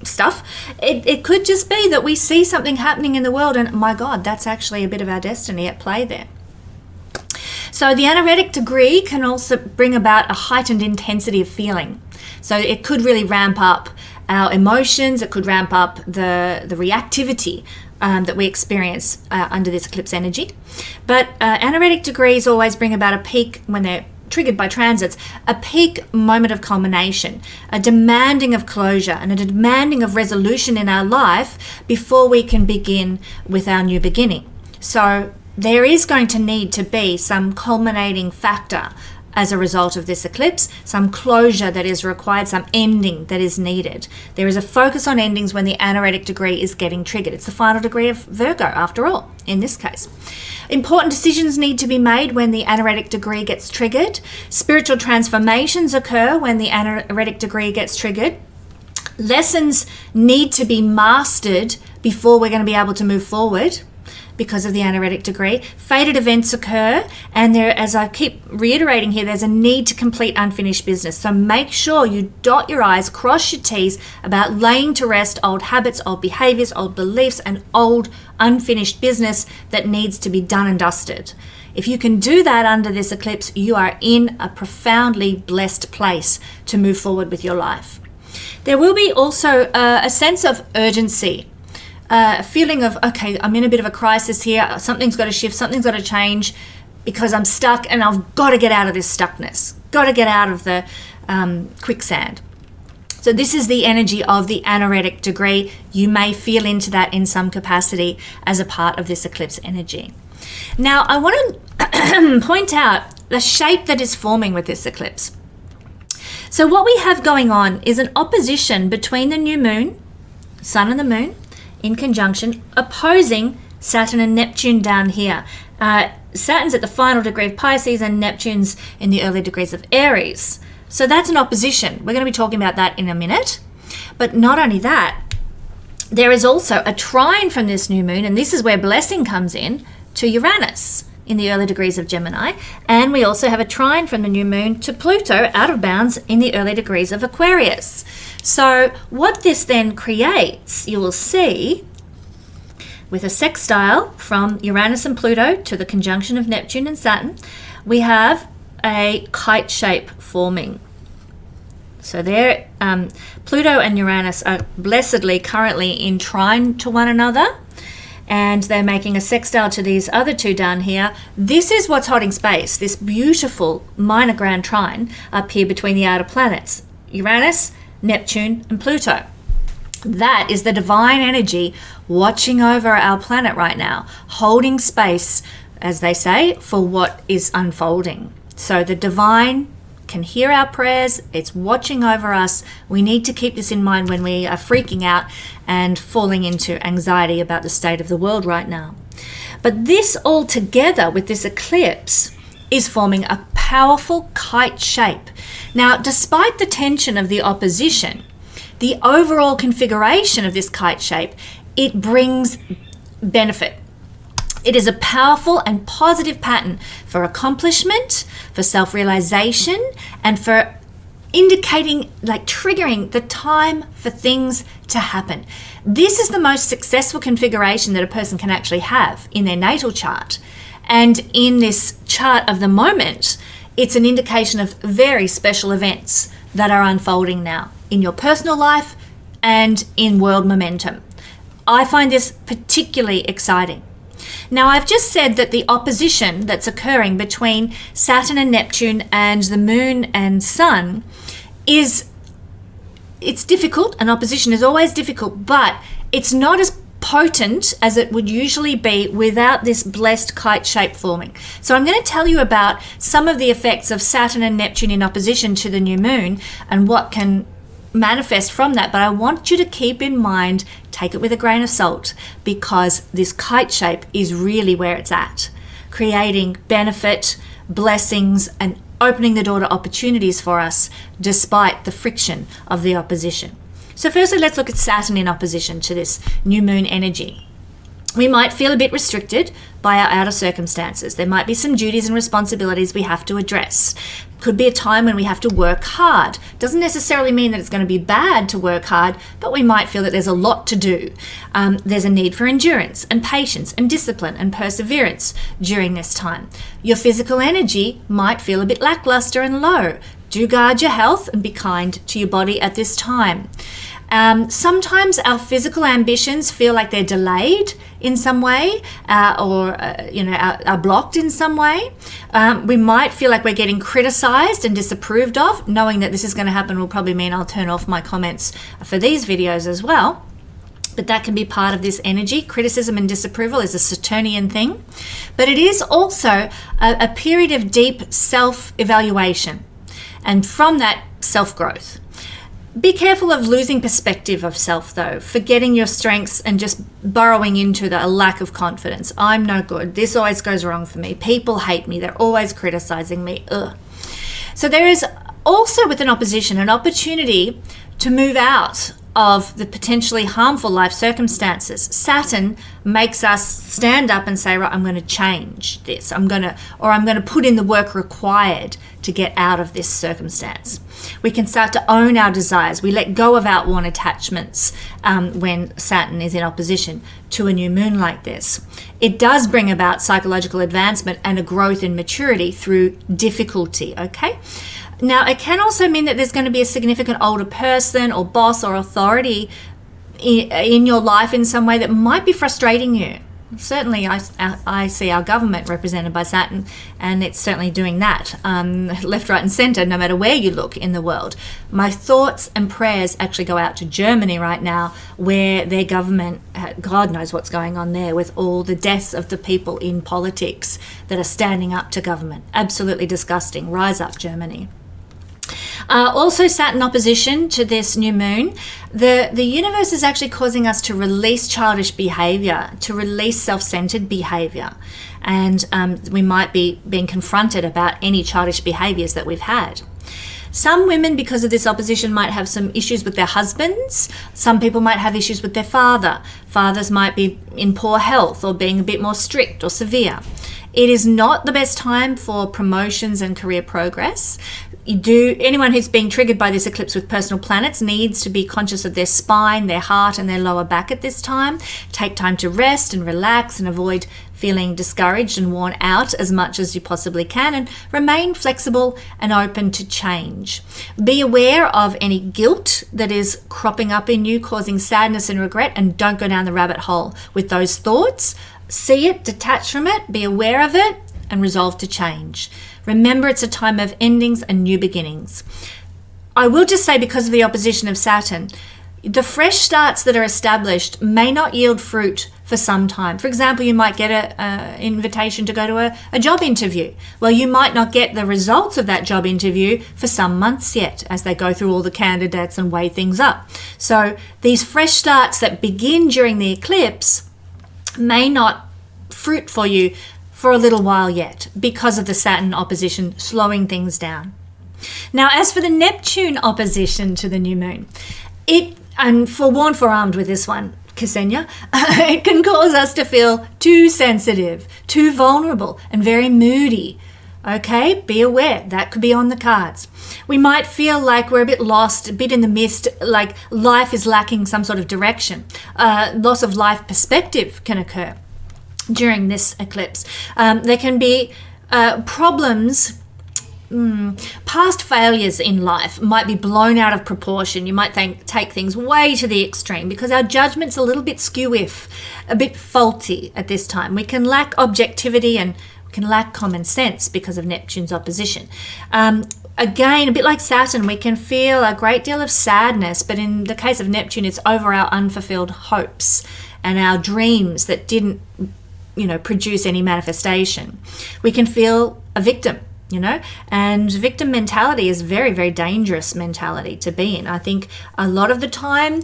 stuff. It could just be that we see something happening in the world and, my God, that's actually a bit of our destiny at play there. So the anaretic degree can also bring about a heightened intensity of feeling. So it could really ramp up our emotions. It could ramp up the reactivity that we experience under this eclipse energy. But anaretic degrees always bring about a peak when they're triggered by transits, a peak moment of culmination, a demanding of closure and a demanding of resolution in our life before we can begin with our new beginning. So there is going to need to be some culminating factor as a result of this eclipse, some closure that is required, some ending that is needed. There is a focus on endings when the anaretic degree is getting triggered. It's the final degree of Virgo, after all, in this case. Important decisions need to be made when the anaretic degree gets triggered. Spiritual transformations occur when the anaretic degree gets triggered. Lessons need to be mastered before we're going to be able to move forward because of the anaretic degree. Fated events occur, and there, as I keep reiterating here, there's a need to complete unfinished business. So make sure you dot your I's, cross your T's about laying to rest old habits, old behaviors, old beliefs, and old unfinished business that needs to be done and dusted. If you can do that under this eclipse, you are in a profoundly blessed place to move forward with your life. There will be also a sense of urgency. A feeling of, okay, I'm in a bit of a crisis here. Something's got to shift, something's got to change because I'm stuck and I've got to get out of this stuckness, got to get out of the quicksand. So this is the energy of the anaretic degree. You may feel into that in some capacity as a part of this eclipse energy. Now, I want to point out the shape that is forming with this eclipse. So what we have going on is an opposition between the new moon, sun and the moon, in conjunction, opposing Saturn and Neptune down here. Saturn's at the final degree of Pisces and Neptune's in the early degrees of Aries. So that's an opposition. We're going to be talking about that in a minute. But not only that, there is also a trine from this new moon, and this is where blessing comes in, to Uranus in the early degrees of Gemini. And we also have a trine from the new moon to Pluto out of bounds in the early degrees of Aquarius. So what this then creates, you will see, with a sextile from Uranus and Pluto to the conjunction of Neptune and Saturn, we have a kite shape forming. So there, Pluto and Uranus are blessedly currently in trine to one another, and they're making a sextile to these other two down here. This is what's holding space, this beautiful minor grand trine up here between the outer planets, Uranus, Neptune, and Pluto. That is the divine energy watching over our planet right now, holding space, as they say, for what is unfolding. So the divine can hear our prayers, it's watching over us. We need to keep this in mind when we are freaking out and falling into anxiety about the state of the world right now. But this all together with this eclipse is forming a powerful kite shape. Now, despite the tension of the opposition, the overall configuration of this kite shape, it brings benefit. It is a powerful and positive pattern for accomplishment, for self-realization, and for indicating, like triggering the time for things to happen. This is the most successful configuration that a person can actually have in their natal chart. And in this chart of the moment, it's an indication of very special events that are unfolding now in your personal life and in world momentum. I find this particularly exciting. Now, I've just said that the opposition that's occurring between Saturn and Neptune and the Moon and Sun it's difficult. An opposition is always difficult, but it's not as potent as it would usually be without this blessed kite shape forming. So I'm going to tell you about some of the effects of Saturn and Neptune in opposition to the new moon and what can manifest from that. But I want you to keep in mind, take it with a grain of salt, because this kite shape is really where it's at, creating benefit, blessings, and opening the door to opportunities for us despite the friction of the opposition. So firstly, let's look at Saturn in opposition to this new moon energy. We might feel a bit restricted by our outer circumstances. There might be some duties and responsibilities we have to address. Could be a time when we have to work hard. Doesn't necessarily mean that it's going to be bad to work hard, but we might feel that there's a lot to do. There's a need for endurance and patience and discipline and perseverance during this time. Your physical energy might feel a bit lackluster and low. Do guard your health and be kind to your body at this time. Sometimes our physical ambitions feel like they're delayed in some way or are blocked in some way. We might feel like we're getting criticized and disapproved of. Knowing that this is going to happen will probably mean I'll turn off my comments for these videos as well. But that can be part of this energy. Criticism and disapproval is a Saturnian thing. But it is also a period of deep self-evaluation and from that self-growth. Be careful of losing perspective of self, though, forgetting your strengths and just burrowing into the lack of confidence. I'm no good. This always goes wrong for me. People hate me. They're always criticizing me. Ugh. So there is also, with an opposition, an opportunity to move out of the potentially harmful life circumstances. Saturn makes us stand up and say, right, I'm going to change this. I'm going to put in the work required to get out of this circumstance. We can start to own our desires. We let go of outworn attachments when Saturn is in opposition to a new moon like this. It does bring about psychological advancement and a growth in maturity through difficulty, okay? Now, it can also mean that there's going to be a significant older person or boss or authority in your life in some way that might be frustrating you. Certainly, I see our government represented by Saturn, and it's certainly doing that, left, right, and centre, no matter where you look in the world. My thoughts and prayers actually go out to Germany right now, where their government, God knows what's going on there with all the deaths of the people in politics that are standing up to government. Absolutely disgusting. Rise up, Germany. Also, Saturn opposition to this new moon, the universe is actually causing us to release childish behavior, to release self-centered behavior. And we might be being confronted about any childish behaviors that we've had. Some women, because of this opposition, might have some issues with their husbands. Some people might have issues with their father. Fathers might be in poor health or being a bit more strict or severe. It is not the best time for promotions and career progress. Anyone who's being triggered by this eclipse with personal planets needs to be conscious of their spine, their heart, and their lower back at this time. Take time to rest and relax and avoid feeling discouraged and worn out as much as you possibly can, and remain flexible and open to change. Be aware of any guilt that is cropping up in you, causing sadness and regret, and don't go down the rabbit hole with those thoughts. See it, detach from it, be aware of it, and resolve to change. Remember, it's a time of endings and new beginnings. I will just say, because of the opposition of Saturn, the fresh starts that are established may not yield fruit for some time. For example, you might get an invitation to go to a job interview. Well, you might not get the results of that job interview for some months yet, as they go through all the candidates and weigh things up. So these fresh starts that begin during the eclipse may not fruit for you for a little while yet, because of the Saturn opposition slowing things down. Now, as for the Neptune opposition to the new moon, And forewarned, forearmed with this one, Kesenya, it can cause us to feel too sensitive, too vulnerable, and very moody. Okay, be aware, that could be on the cards. We might feel like we're a bit lost, a bit in the mist, like life is lacking some sort of direction. Loss of life perspective can occur during this eclipse. There can be problems. Past failures in life might be blown out of proportion. You might take things way to the extreme because our judgment's a little bit skew-if, a bit faulty at this time. We can lack objectivity and we can lack common sense because of Neptune's opposition. Again, a bit like Saturn, we can feel a great deal of sadness, but in the case of Neptune, it's over our unfulfilled hopes and our dreams that didn't, produce any manifestation. We can feel a victim. And victim mentality is very, very dangerous mentality to be in. I think a lot of the time,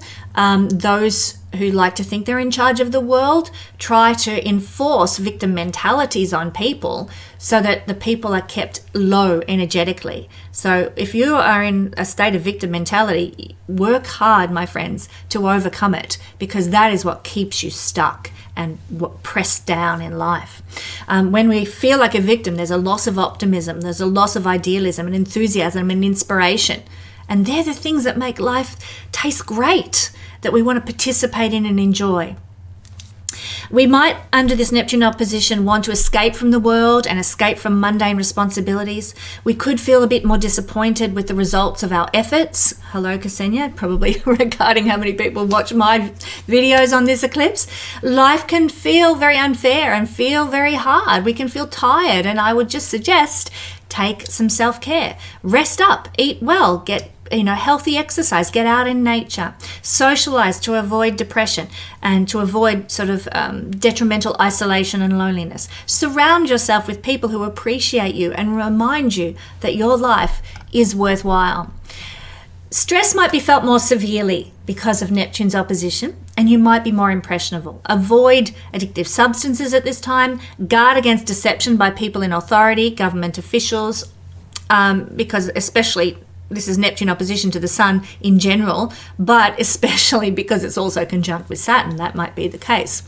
those who like to think they're in charge of the world try to enforce victim mentalities on people so that the people are kept low energetically. So if you are in a state of victim mentality, work hard, my friends, to overcome it, because that is what keeps you stuck and pressed down in life. When we feel like a victim, there's a loss of optimism, there's a loss of idealism and enthusiasm and inspiration. And they're the things that make life taste great, that we want to participate in and enjoy. We might, under this Neptune opposition, want to escape from the world and escape from mundane responsibilities. We could feel a bit more disappointed with the results of our efforts. Hello, Kesenya, probably regarding how many people watch my videos on this eclipse. Life can feel very unfair and feel very hard. We can feel tired, and I would just suggest take some self-care. Rest up, eat well, get healthy exercise, get out in nature, socialize to avoid depression and to avoid sort of detrimental isolation and loneliness. Surround yourself with people who appreciate you and remind you that your life is worthwhile. Stress might be felt more severely because of Neptune's opposition, and you might be more impressionable. Avoid addictive substances at this time. Guard against deception by people in authority, government officials, because especially this is Neptune opposition to the Sun in general, but especially because it's also conjunct with Saturn, that might be the case.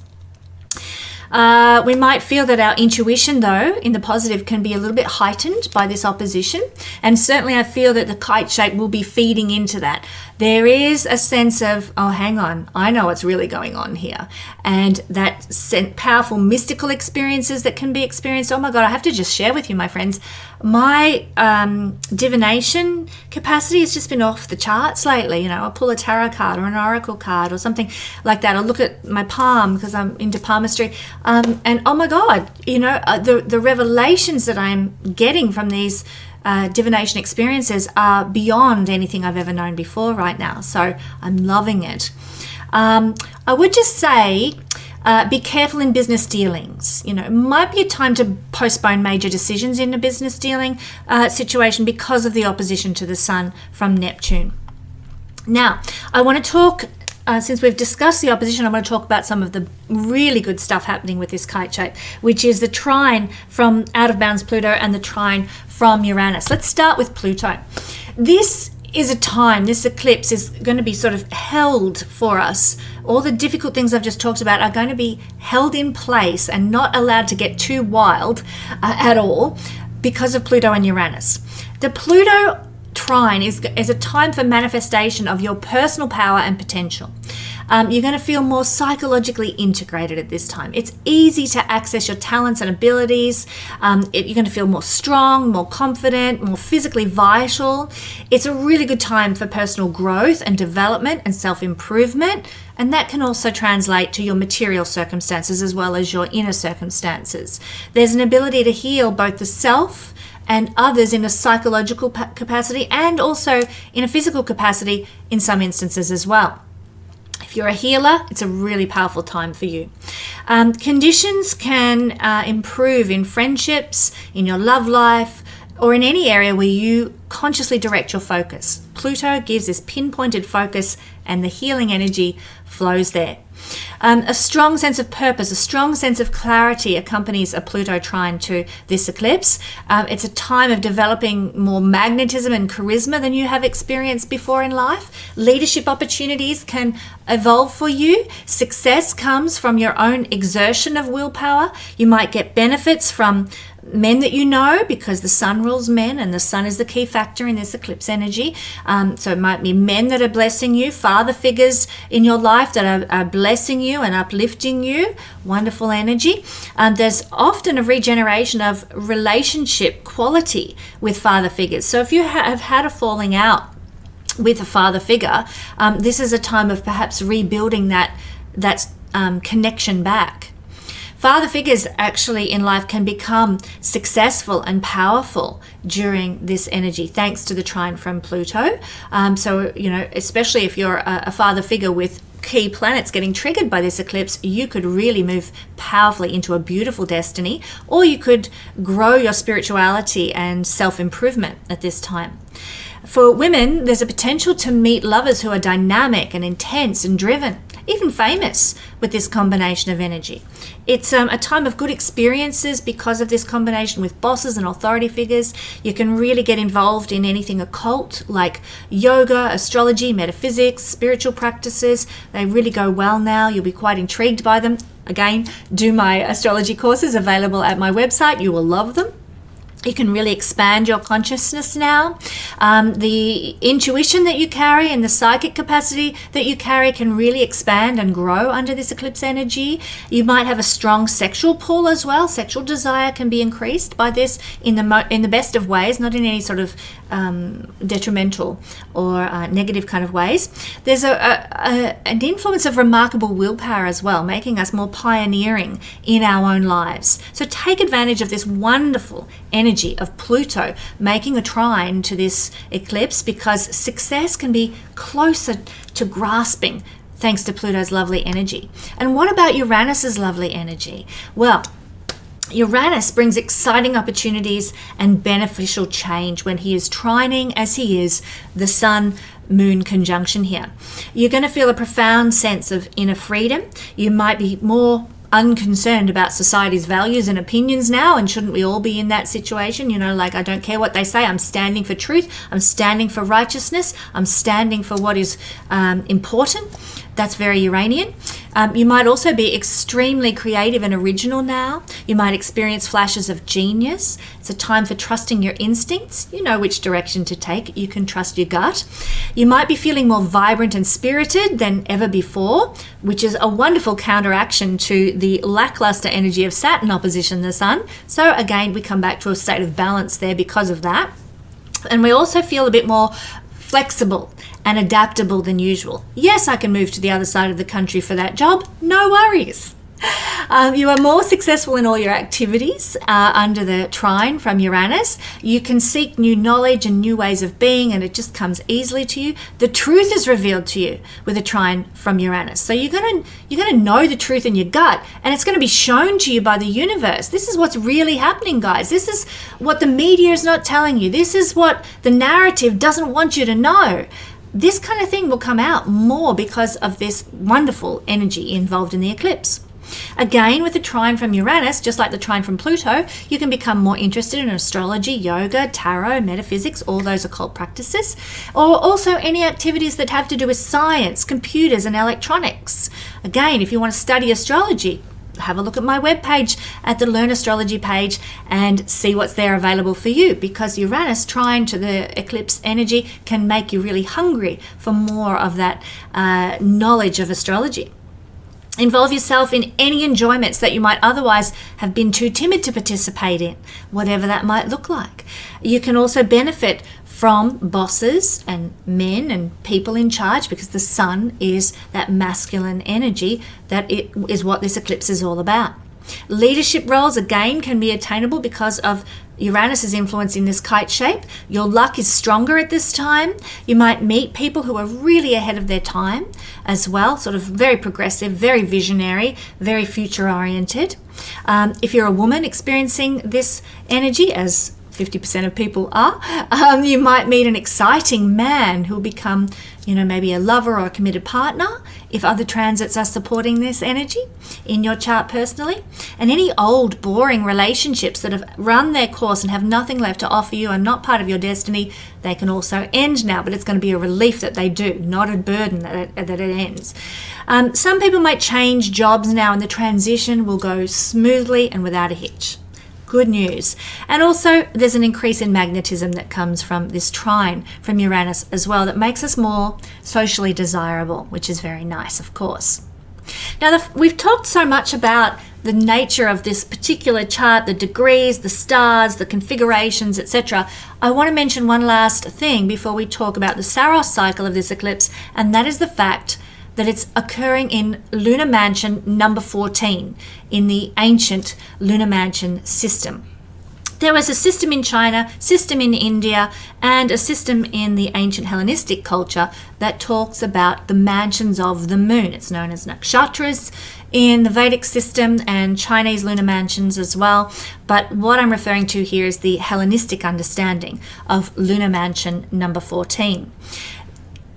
We might feel that our intuition, though, in the positive, can be a little bit heightened by this opposition. And certainly I feel that the kite shape will be feeding into that. There is a sense of, oh, hang on, I know what's really going on here. And that powerful mystical experiences that can be experienced. Oh my God, I have to just share with you, my friends. My divination capacity has just been off the charts lately. I'll pull a tarot card or an oracle card or something like that. I'll look at my palm because I'm into palmistry. And oh my God, the revelations that I'm getting from these divination experiences are beyond anything I've ever known before right now. So I'm loving it. I would just say, be careful in business dealings. It might be a time to postpone major decisions in a business dealing situation because of the opposition to the Sun from Neptune. Now, I want to talk, since we've discussed the opposition, I want to talk about some of the really good stuff happening with this kite shape, which is the trine from out of bounds Pluto and the trine from Uranus. Let's start with Pluto. This is a time, this eclipse is going to be sort of held for us. All the difficult things I've just talked about are going to be held in place and not allowed to get too wild at all because of Pluto and Uranus. The Pluto trine is a time for manifestation of your personal power and potential. You're going to feel more psychologically integrated at this time. It's easy to access your talents and abilities. You're going to feel more strong, more confident, more physically vital. It's a really good time for personal growth and development and self-improvement. And that can also translate to your material circumstances as well as your inner circumstances. There's an ability to heal both the self and others in a psychological capacity and also in a physical capacity in some instances as well. If you're a healer, it's a really powerful time for you. Conditions can improve in friendships, in your love life, or in any area where you consciously direct your focus. Pluto gives this pinpointed focus, and the healing energy flows there. A strong sense of purpose, a strong sense of clarity accompanies a Pluto trine to this eclipse. It's a time of developing more magnetism and charisma than you have experienced before in life. Leadership opportunities can evolve for you. Success comes from your own exertion of willpower. You might get benefits from men that you know, because the sun rules men and the sun is the key factor in this eclipse energy. So it might be men that are blessing you, father figures in your life that are blessing you and uplifting you. Wonderful energy. There's often a regeneration of relationship quality with father figures. So if you have had a falling out with a father figure, this is a time of perhaps rebuilding that connection back. Father figures actually in life can become successful and powerful during this energy, thanks to the trine from Pluto. So, especially if you're a father figure with key planets getting triggered by this eclipse, you could really move powerfully into a beautiful destiny, or you could grow your spirituality and self-improvement at this time. For women, there's a potential to meet lovers who are dynamic and intense and driven, even famous, with this combination of energy. It's a time of good experiences because of this combination with bosses and authority figures. You can really get involved in anything occult like yoga, astrology, metaphysics, spiritual practices. They really go well now. You'll be quite intrigued by them. Again, do my astrology courses available at my website. You will love them. You can really expand your consciousness now. The intuition that you carry and the psychic capacity that you carry can really expand and grow under this eclipse energy. You might have a strong sexual pull as well. Sexual desire can be increased by this in the best of ways, not in any sort of detrimental or negative kind of ways. There's an influence of remarkable willpower as well, making us more pioneering in our own lives. So take advantage of this wonderful energy of Pluto making a trine to this eclipse, because success can be closer to grasping thanks to Pluto's lovely energy. And what about Uranus's lovely energy? Well, Uranus brings exciting opportunities and beneficial change when he is trining, as he is, the Sun-Moon conjunction here. You're going to feel a profound sense of inner freedom. You might be more unconcerned about society's values and opinions now, and shouldn't we all be in that situation? I don't care what they say. I'm standing for truth. I'm standing for righteousness. I'm standing for what is important. That's very Uranian. You might also be extremely creative and original now. You might experience flashes of genius. It's a time for trusting your instincts. You know which direction to take. You can trust your gut. You might be feeling more vibrant and spirited than ever before, which is a wonderful counteraction to the lackluster energy of Saturn opposition the Sun. So again, we come back to a state of balance there because of that. And we also feel a bit more flexible and adaptable than usual. Yes, I can move to the other side of the country for that job. No worries. You are more successful in all your activities under the trine from Uranus. You can seek new knowledge and new ways of being, and it just comes easily to you. The truth is revealed to you with a trine from Uranus. So you're gonna know the truth in your gut, and it's going to be shown to you by the universe. This is what's really happening, guys. This is what the media is not telling you. This is what the narrative doesn't want you to know. This kind of thing will come out more because of this wonderful energy involved in the eclipse. Again, with the trine from Uranus, just like the trine from Pluto, you can become more interested in astrology, yoga, tarot, metaphysics, all those occult practices, or also any activities that have to do with science, computers, and electronics. Again, if you want to study astrology, have a look at my webpage at the Learn Astrology page and see what's there available for you, because Uranus trine to the eclipse energy can make you really hungry for more of that knowledge of astrology. Involve yourself in any enjoyments that you might otherwise have been too timid to participate in, whatever that might look like. You can also benefit from bosses and men and people in charge, because the sun is that masculine energy that it is what this eclipse is all about. Leadership roles, again, can be attainable because of Uranus's influence in this kite shape. Your luck is stronger at this time. You might meet people who are really ahead of their time as well, sort of very progressive, very visionary, very future oriented. If you're a woman experiencing this energy, as 50% of people are. You might meet an exciting man who will become, maybe a lover or a committed partner if other transits are supporting this energy in your chart personally. And any old, boring relationships that have run their course and have nothing left to offer you and not part of your destiny, they can also end now, but it's going to be a relief that they do, not a burden that it ends. Some people might change jobs now, and the transition will go smoothly and without a hitch. Good news. And also there's an increase in magnetism that comes from this trine from Uranus as well that makes us more socially desirable, which is very nice, of course. Now, we've talked so much about the nature of this particular chart, the degrees, the stars, the configurations, etc. I want to mention one last thing before we talk about the Saros cycle of this eclipse, and that is the fact that it's occurring in lunar mansion number 14 in the ancient lunar mansion system. There was a system in China, system in India, and a system in the ancient Hellenistic culture that talks about the mansions of the moon. It's known as nakshatras in the Vedic system and Chinese lunar mansions as well. But what I'm referring to here is the Hellenistic understanding of lunar mansion number 14.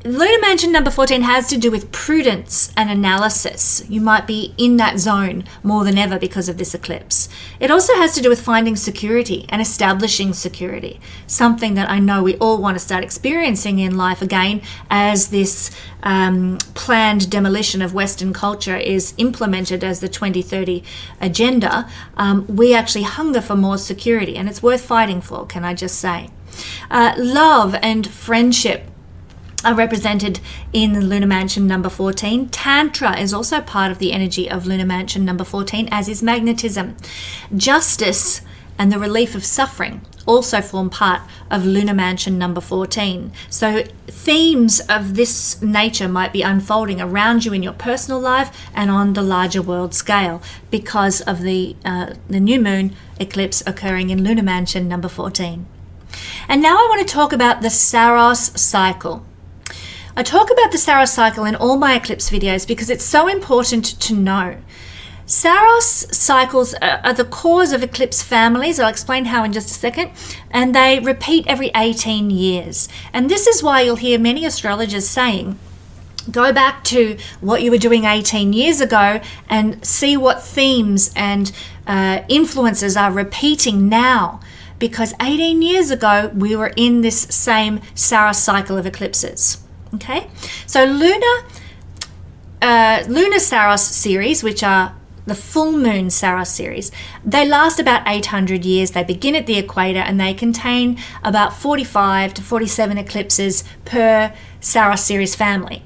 Lunar mansion number 14 has to do with prudence and analysis. You might be in that zone more than ever because of this eclipse. It also has to do with finding security and establishing security, something that I know we all want to start experiencing in life again as this planned demolition of Western culture is implemented as the 2030 agenda. We actually hunger for more security, and it's worth fighting for, can I just say. Love and friendship are represented in the lunar mansion number 14. Tantra is also part of the energy of lunar mansion number 14, as is magnetism. Justice and the relief of suffering also form part of lunar mansion number 14. So themes of this nature might be unfolding around you in your personal life and on the larger world scale because of the new moon eclipse occurring in lunar mansion number 14. And now I want to talk about the Saros cycle. I talk about the Saros cycle in all my eclipse videos because it's so important to know. Saros cycles are the cause of eclipse families. I'll explain how in just a second. And they repeat every 18 years. And this is why you'll hear many astrologers saying, go back to what you were doing 18 years ago and see what themes and influences are repeating now. Because 18 years ago, we were in this same Saros cycle of eclipses. Okay, so lunar Saros series, which are the full moon Saros series, they last about 800 years. They begin at the equator and they contain about 45 to 47 eclipses per Saros series family.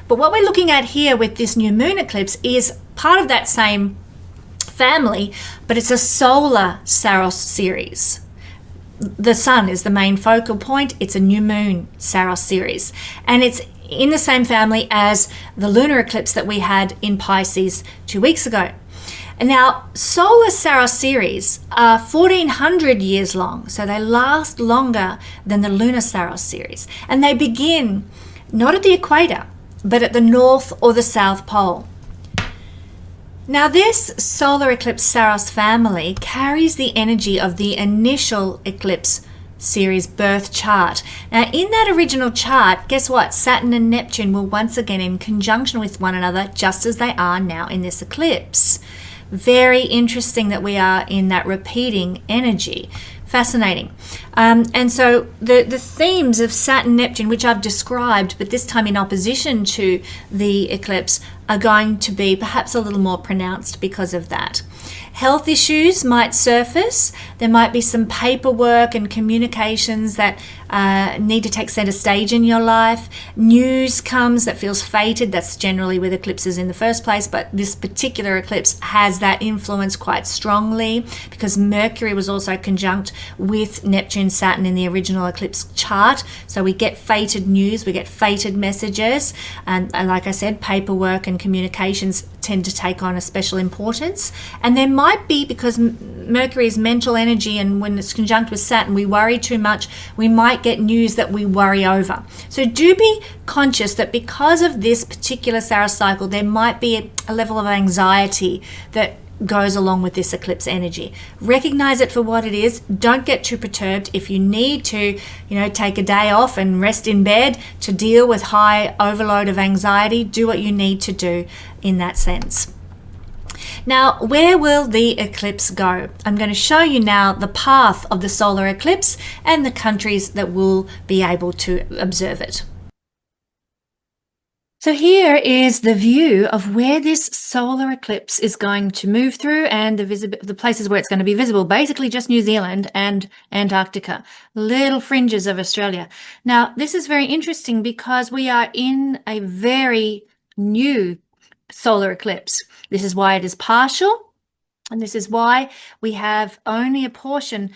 But what we're looking at here with this new moon eclipse is part of that same family, but it's a solar Saros series. The sun is the main focal point. It's a new moon Saros series, and it's in the same family as the lunar eclipse that we had in Pisces 2 weeks ago. And now solar Saros series are 1400 years long, so they last longer than the lunar Saros series, and they begin not at the equator but at the north or the south pole. Now this solar eclipse Saros family carries the energy of the initial eclipse series birth chart. Now in that original chart, guess what? Saturn and Neptune were once again in conjunction with one another, just as they are now in this eclipse. Very interesting that we are in that repeating energy. Fascinating. And so the themes of Saturn, Neptune, which I've described, but this time in opposition to the eclipse, are going to be perhaps a little more pronounced because of that. Health issues might surface. There might be some paperwork and communications that need to take center stage in your life. News comes that feels fated. That's generally with eclipses in the first place, but this particular eclipse has that influence quite strongly because Mercury was also conjunct with Neptune, Saturn in the original eclipse chart. So we get fated news, we get fated messages, and like I said, paperwork and communications tend to take on a special importance. And there might be, because Mercury is mental energy, and when it's conjunct with Saturn, we worry too much, we might get news that we worry over. So do be conscious that because of this particular Saros cycle, there might be a level of anxiety that goes along with this eclipse energy. Recognize it for what it is. Don't get too perturbed. If you need to, take a day off and rest in bed to deal with high overload of anxiety, do what you need to do in that sense. Now, where will the eclipse go? I'm going to show you now the path of the solar eclipse and the countries that will be able to observe it. So here is the view of where this solar eclipse is going to move through and the places where it's going to be visible, basically just New Zealand and Antarctica, little fringes of Australia. Now, this is very interesting because we are in a very new solar eclipse. This is why it is partial, and this is why we have only a portion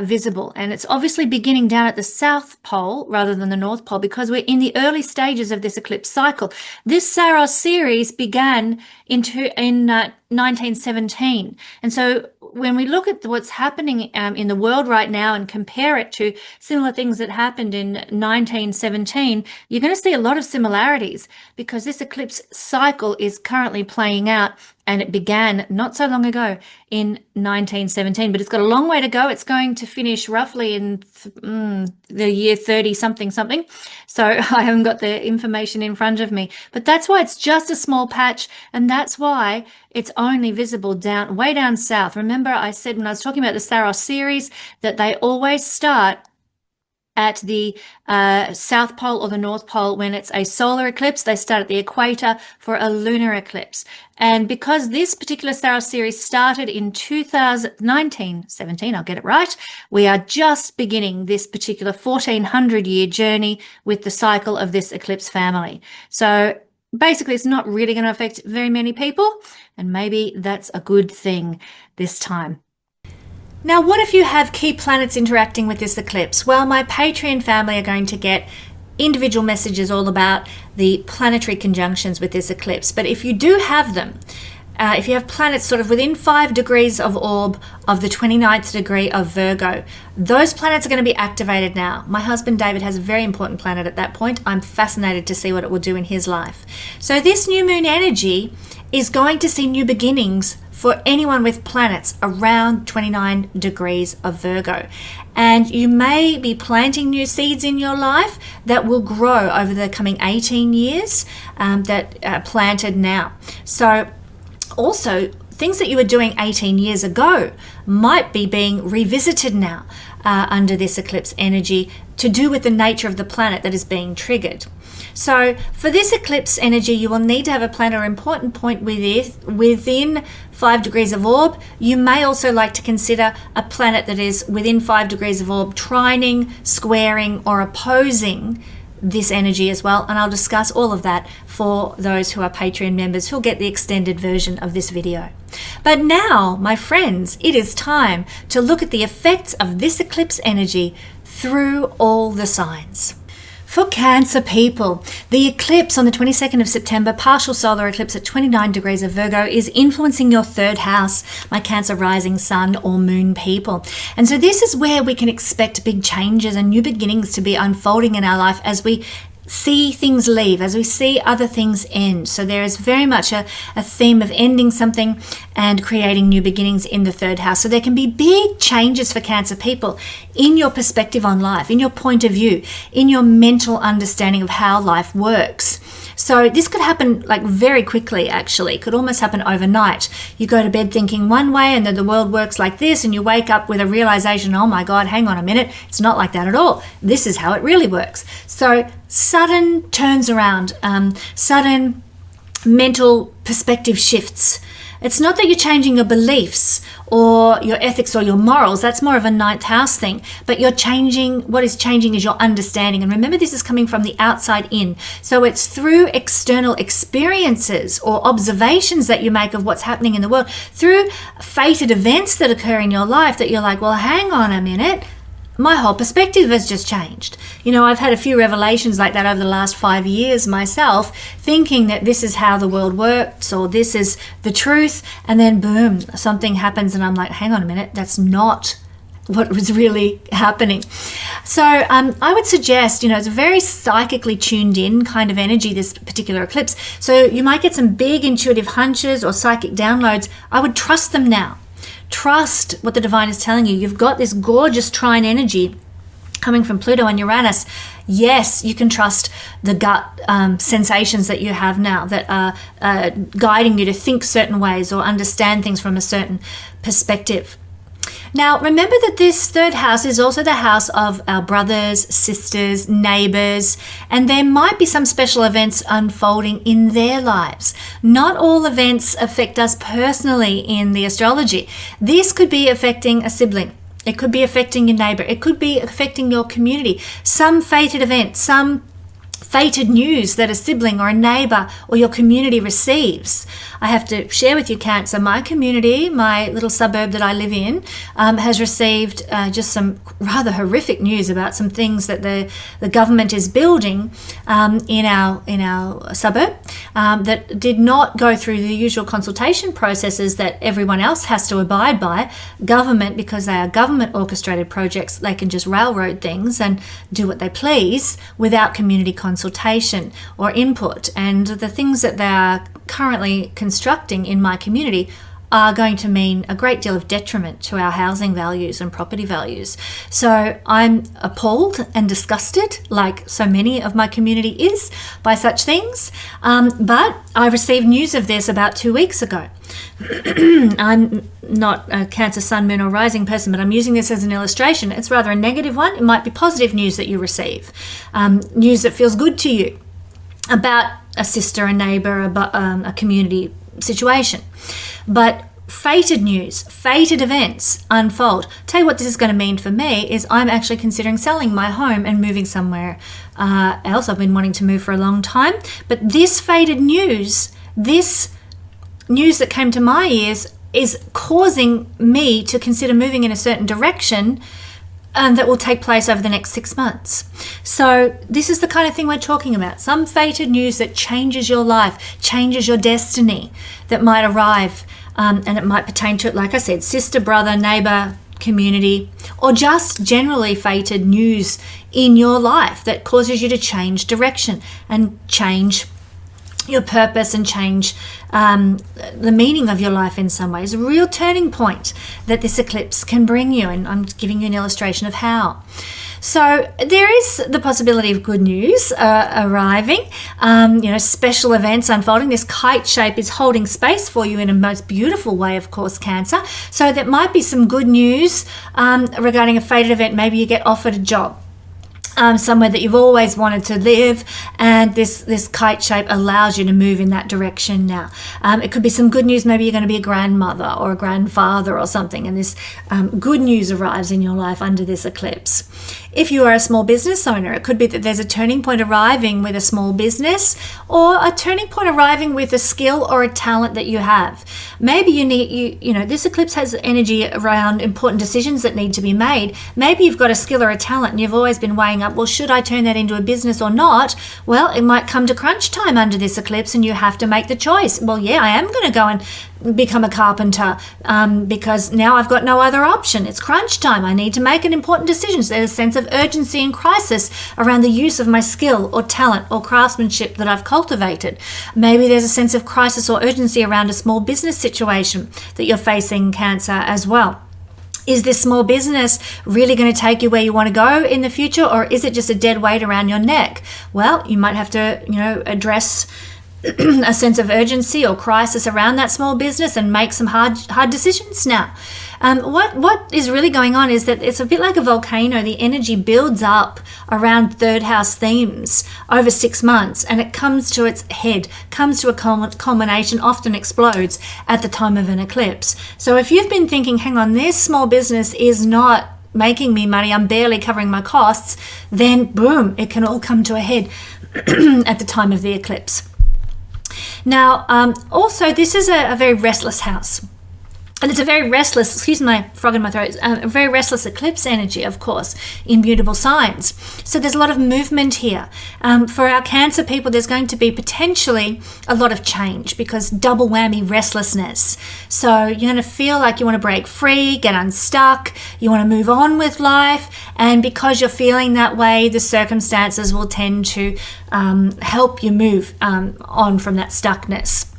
visible, and it's obviously beginning down at the South Pole rather than the North Pole because we're in the early stages of this eclipse cycle. This Saros series began in 1917, and so when we look at what's happening in the world right now and compare it to similar things that happened in 1917, you're going to see a lot of similarities because this eclipse cycle is currently playing out, and it began not so long ago in 1917, but it's got a long way to go. It's going to finish roughly in the year 30 something. So I haven't got the information in front of me, but that's why it's just a small patch, and that's why it's only visible way down south. Remember I said when I was talking about the Saros series that they always start at the South Pole or the North Pole. When it's a solar eclipse, they start at the equator for a lunar eclipse. And because this particular Saros series started in 1917, I'll get it right, we are just beginning this particular 1400-year journey with the cycle of this eclipse family. So basically, it's not really going to affect very many people, and maybe that's a good thing this time. Now, what if you have key planets interacting with this eclipse? Well, my Patreon family are going to get individual messages all about the planetary conjunctions with this eclipse. But if you do have them, if you have planets sort of within 5 degrees of orb of the 29th degree of Virgo, those planets are going to be activated now. My husband David has a very important planet at that point. I'm fascinated to see what it will do in his life. So this new moon energy is going to see new beginnings for anyone with planets around 29 degrees of Virgo. And you may be planting new seeds in your life that will grow over the coming 18 years that are planted now. So also, things that you were doing 18 years ago might be being revisited now under this eclipse energy to do with the nature of the planet that is being triggered. So for this eclipse energy, you will need to have a planet or important point within 5 degrees of orb. You may also like to consider a planet that is within 5 degrees of orb, trining, squaring, or opposing this energy as well, and I'll discuss all of that for those who are Patreon members who'll get the extended version of this video. But now, my friends, it is time to look at the effects of this eclipse energy through all the signs. For Cancer people, the eclipse on the 22nd of September, partial solar eclipse at 29 degrees of Virgo, is influencing your third house, my Cancer rising sun or moon people. And so this is where we can expect big changes and new beginnings to be unfolding in our life as we see things leave, as we see other things end. So there is very much a theme of ending something and creating new beginnings in the third house. So there can be big changes for Cancer people in your perspective on life, in your point of view, in your mental understanding of how life works. So this could happen like very quickly, actually. It could almost happen overnight. You go to bed thinking one way and then the world works like this, and you wake up with a realization, oh my God, hang on a minute, it's not like that at all. This is how it really works. So sudden turns around, sudden mental perspective shifts. It's not that you're changing your beliefs or your ethics or your morals. That's more of a ninth house thing. But you're changing, what is changing is your understanding. And remember, this is coming from the outside in. So it's through external experiences or observations that you make of what's happening in the world, through fated events that occur in your life, that you're like, well, hang on a minute. My whole perspective has just changed. You know, I've had a few revelations like that over the last 5 years myself, thinking that this is how the world works or this is the truth, and then boom, something happens and I'm like, hang on a minute, that's not what was really happening. So I would suggest, it's a very psychically tuned in kind of energy, this particular eclipse. So you might get some big intuitive hunches or psychic downloads. I would trust them now. Trust what the divine is telling you. You've got this gorgeous trine energy coming from Pluto and Uranus. Yes, you can trust the gut sensations that you have now that are guiding you to think certain ways or understand things from a certain perspective. Now, remember that this third house is also the house of our brothers, sisters, neighbors, and there might be some special events unfolding in their lives. Not all events affect us personally in the astrology. This could be affecting a sibling. It could be affecting your neighbor. It could be affecting your community. Some fated event, some fated news that a sibling or a neighbor or your community receives. I have to share with you, Cancer, my community, my little suburb that I live in, has received just some rather horrific news about some things that the government is building in our suburb that did not go through the usual consultation processes that everyone else has to abide by. Government, because they are government orchestrated projects, they can just railroad things and do what they please without community consultation or input. And the things that they are currently constructing in my community are going to mean a great deal of detriment to our housing values and property values. So I'm appalled and disgusted, like so many of my community is, by such things. But I received news of this about 2 weeks ago. I'm not a Cancer sun, moon or rising person, but I'm using this as an illustration. It's rather a negative one. It might be positive news that you receive, news that feels good to you about a sister, a neighbor, a community situation. But fated news, fated events unfold. Tell you what this is going to mean for me is I'm actually considering selling my home and moving somewhere else. I've been wanting to move for a long time. But this fated news, this news that came to my ears is causing me to consider moving in a certain direction that will take place over the next 6 months. So this is the kind of thing we're talking about. Some fated news that changes your life, changes your destiny, that might arrive, and it might pertain to, like I said, sister, brother, neighbor, community, or just generally fated news in your life that causes you to change direction and change your purpose and change the meaning of your life in some ways. A real turning point that this eclipse can bring you, and I'm giving you an illustration of how. So there is the possibility of good news arriving, special events unfolding. This kite shape is holding space for you in a most beautiful way, of course, Cancer. So there might be some good news regarding a fated event. Maybe you get offered a job somewhere that you've always wanted to live, and this kite shape allows you to move in that direction now. It could be some good news. Maybe you're going to be a grandmother or a grandfather or something, and this good news arrives in your life under this eclipse. If you are a small business owner, it could be that there's a turning point arriving with a small business, or a turning point arriving with a skill or a talent that you have. Maybe this eclipse has energy around important decisions that need to be made. Maybe you've got a skill or a talent and you've always been weighing up, well, should I turn that into a business or not? Well, it might come to crunch time under this eclipse and you have to make the choice. Well, yeah, I am going to go and become a carpenter because now I've got no other option. It's crunch time. I need to make an important decision. So there's a sense of urgency and crisis around the use of my skill or talent or craftsmanship that I've cultivated. Maybe there's a sense of crisis or urgency around a small business situation that you're facing, Cancer, as well. Is this small business really going to take you where you want to go in the future, or is it just a dead weight around your neck? Well, you might have to, address a sense of urgency or crisis around that small business and make some hard decisions now. What is really going on is that it's a bit like a volcano. The energy builds up around third house themes over 6 months, and it comes to its head, comes to a culmination, often explodes at the time of an eclipse. So if you've been thinking, hang on, this small business is not making me money, I'm barely covering my costs, then boom, it can all come to a head at the time of the eclipse. Now, also, this is a very restless house. And it's a very restless, excuse my frog in my throat, a very restless eclipse energy, of course, in mutable signs. So there's a lot of movement here. For our Cancer people, there's going to be potentially a lot of change because double whammy restlessness. So you're going to feel like you want to break free, get unstuck, you want to move on with life. And because you're feeling that way, the circumstances will tend to help you move on from that stuckness,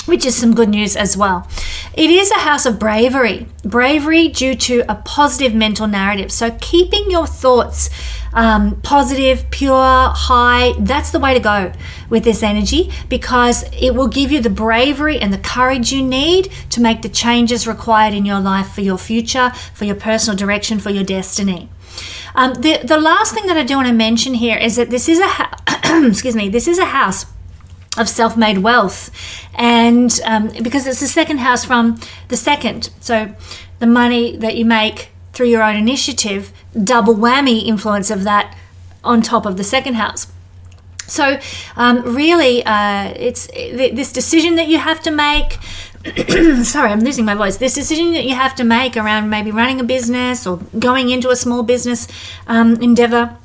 which is some good news as well. It is a house of bravery due to a positive mental narrative. So keeping your thoughts positive, pure, high, that's the way to go with this energy, because it will give you the bravery and the courage you need to make the changes required in your life for your future, for your personal direction, for your destiny. The last thing that I do want to mention here is that this is this is a house of self-made wealth, and because it's the second house from the second, so the money that you make through your own initiative, double whammy influence of that on top of the second house. So really it's this decision that you have to make sorry, I'm losing my voice. This decision that you have to make around maybe running a business or going into a small business endeavor,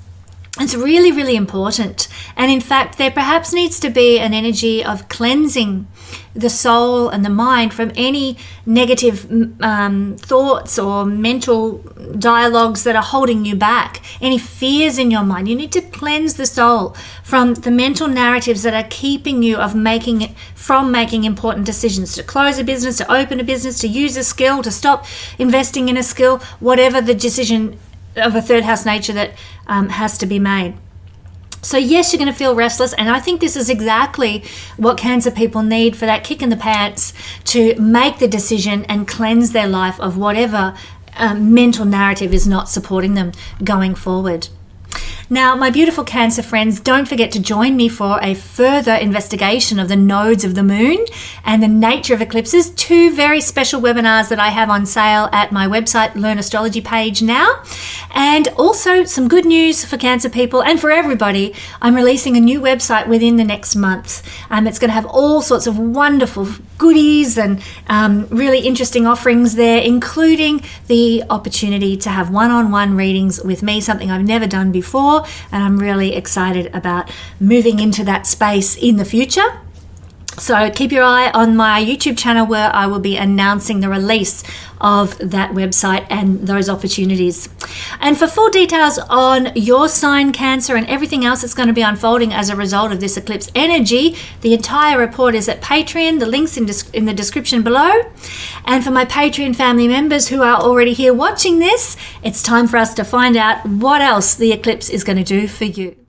it's really, really important. And in fact, there perhaps needs to be an energy of cleansing the soul and the mind from any negative thoughts or mental dialogues that are holding you back, any fears in your mind. You need to cleanse the soul from the mental narratives that are keeping you from making important decisions, to close a business, to open a business, to use a skill, to stop investing in a skill, whatever the decision of a third house nature that has to be made. So yes, you're going to feel restless, and I think this is exactly what Cancer people need for that kick in the pants to make the decision and cleanse their life of whatever mental narrative is not supporting them going forward. Now, my beautiful Cancer friends, don't forget to join me for a further investigation of the nodes of the moon and the nature of eclipses. 2 very special webinars that I have on sale at my website, Learn Astrology page now. And also some good news for Cancer people and for everybody. I'm releasing a new website within the next month. It's going to have all sorts of wonderful goodies and really interesting offerings there, including the opportunity to have one-on-one readings with me, something I've never done before. And I'm really excited about moving into that space in the future. So keep your eye on my YouTube channel, where I will be announcing the release of that website and those opportunities. And for full details on your sign, Cancer, and everything else that's going to be unfolding as a result of this eclipse energy, the entire report is at Patreon. The link's in the description below. And for my Patreon family members who are already here watching this, it's time for us to find out what else the eclipse is going to do for you.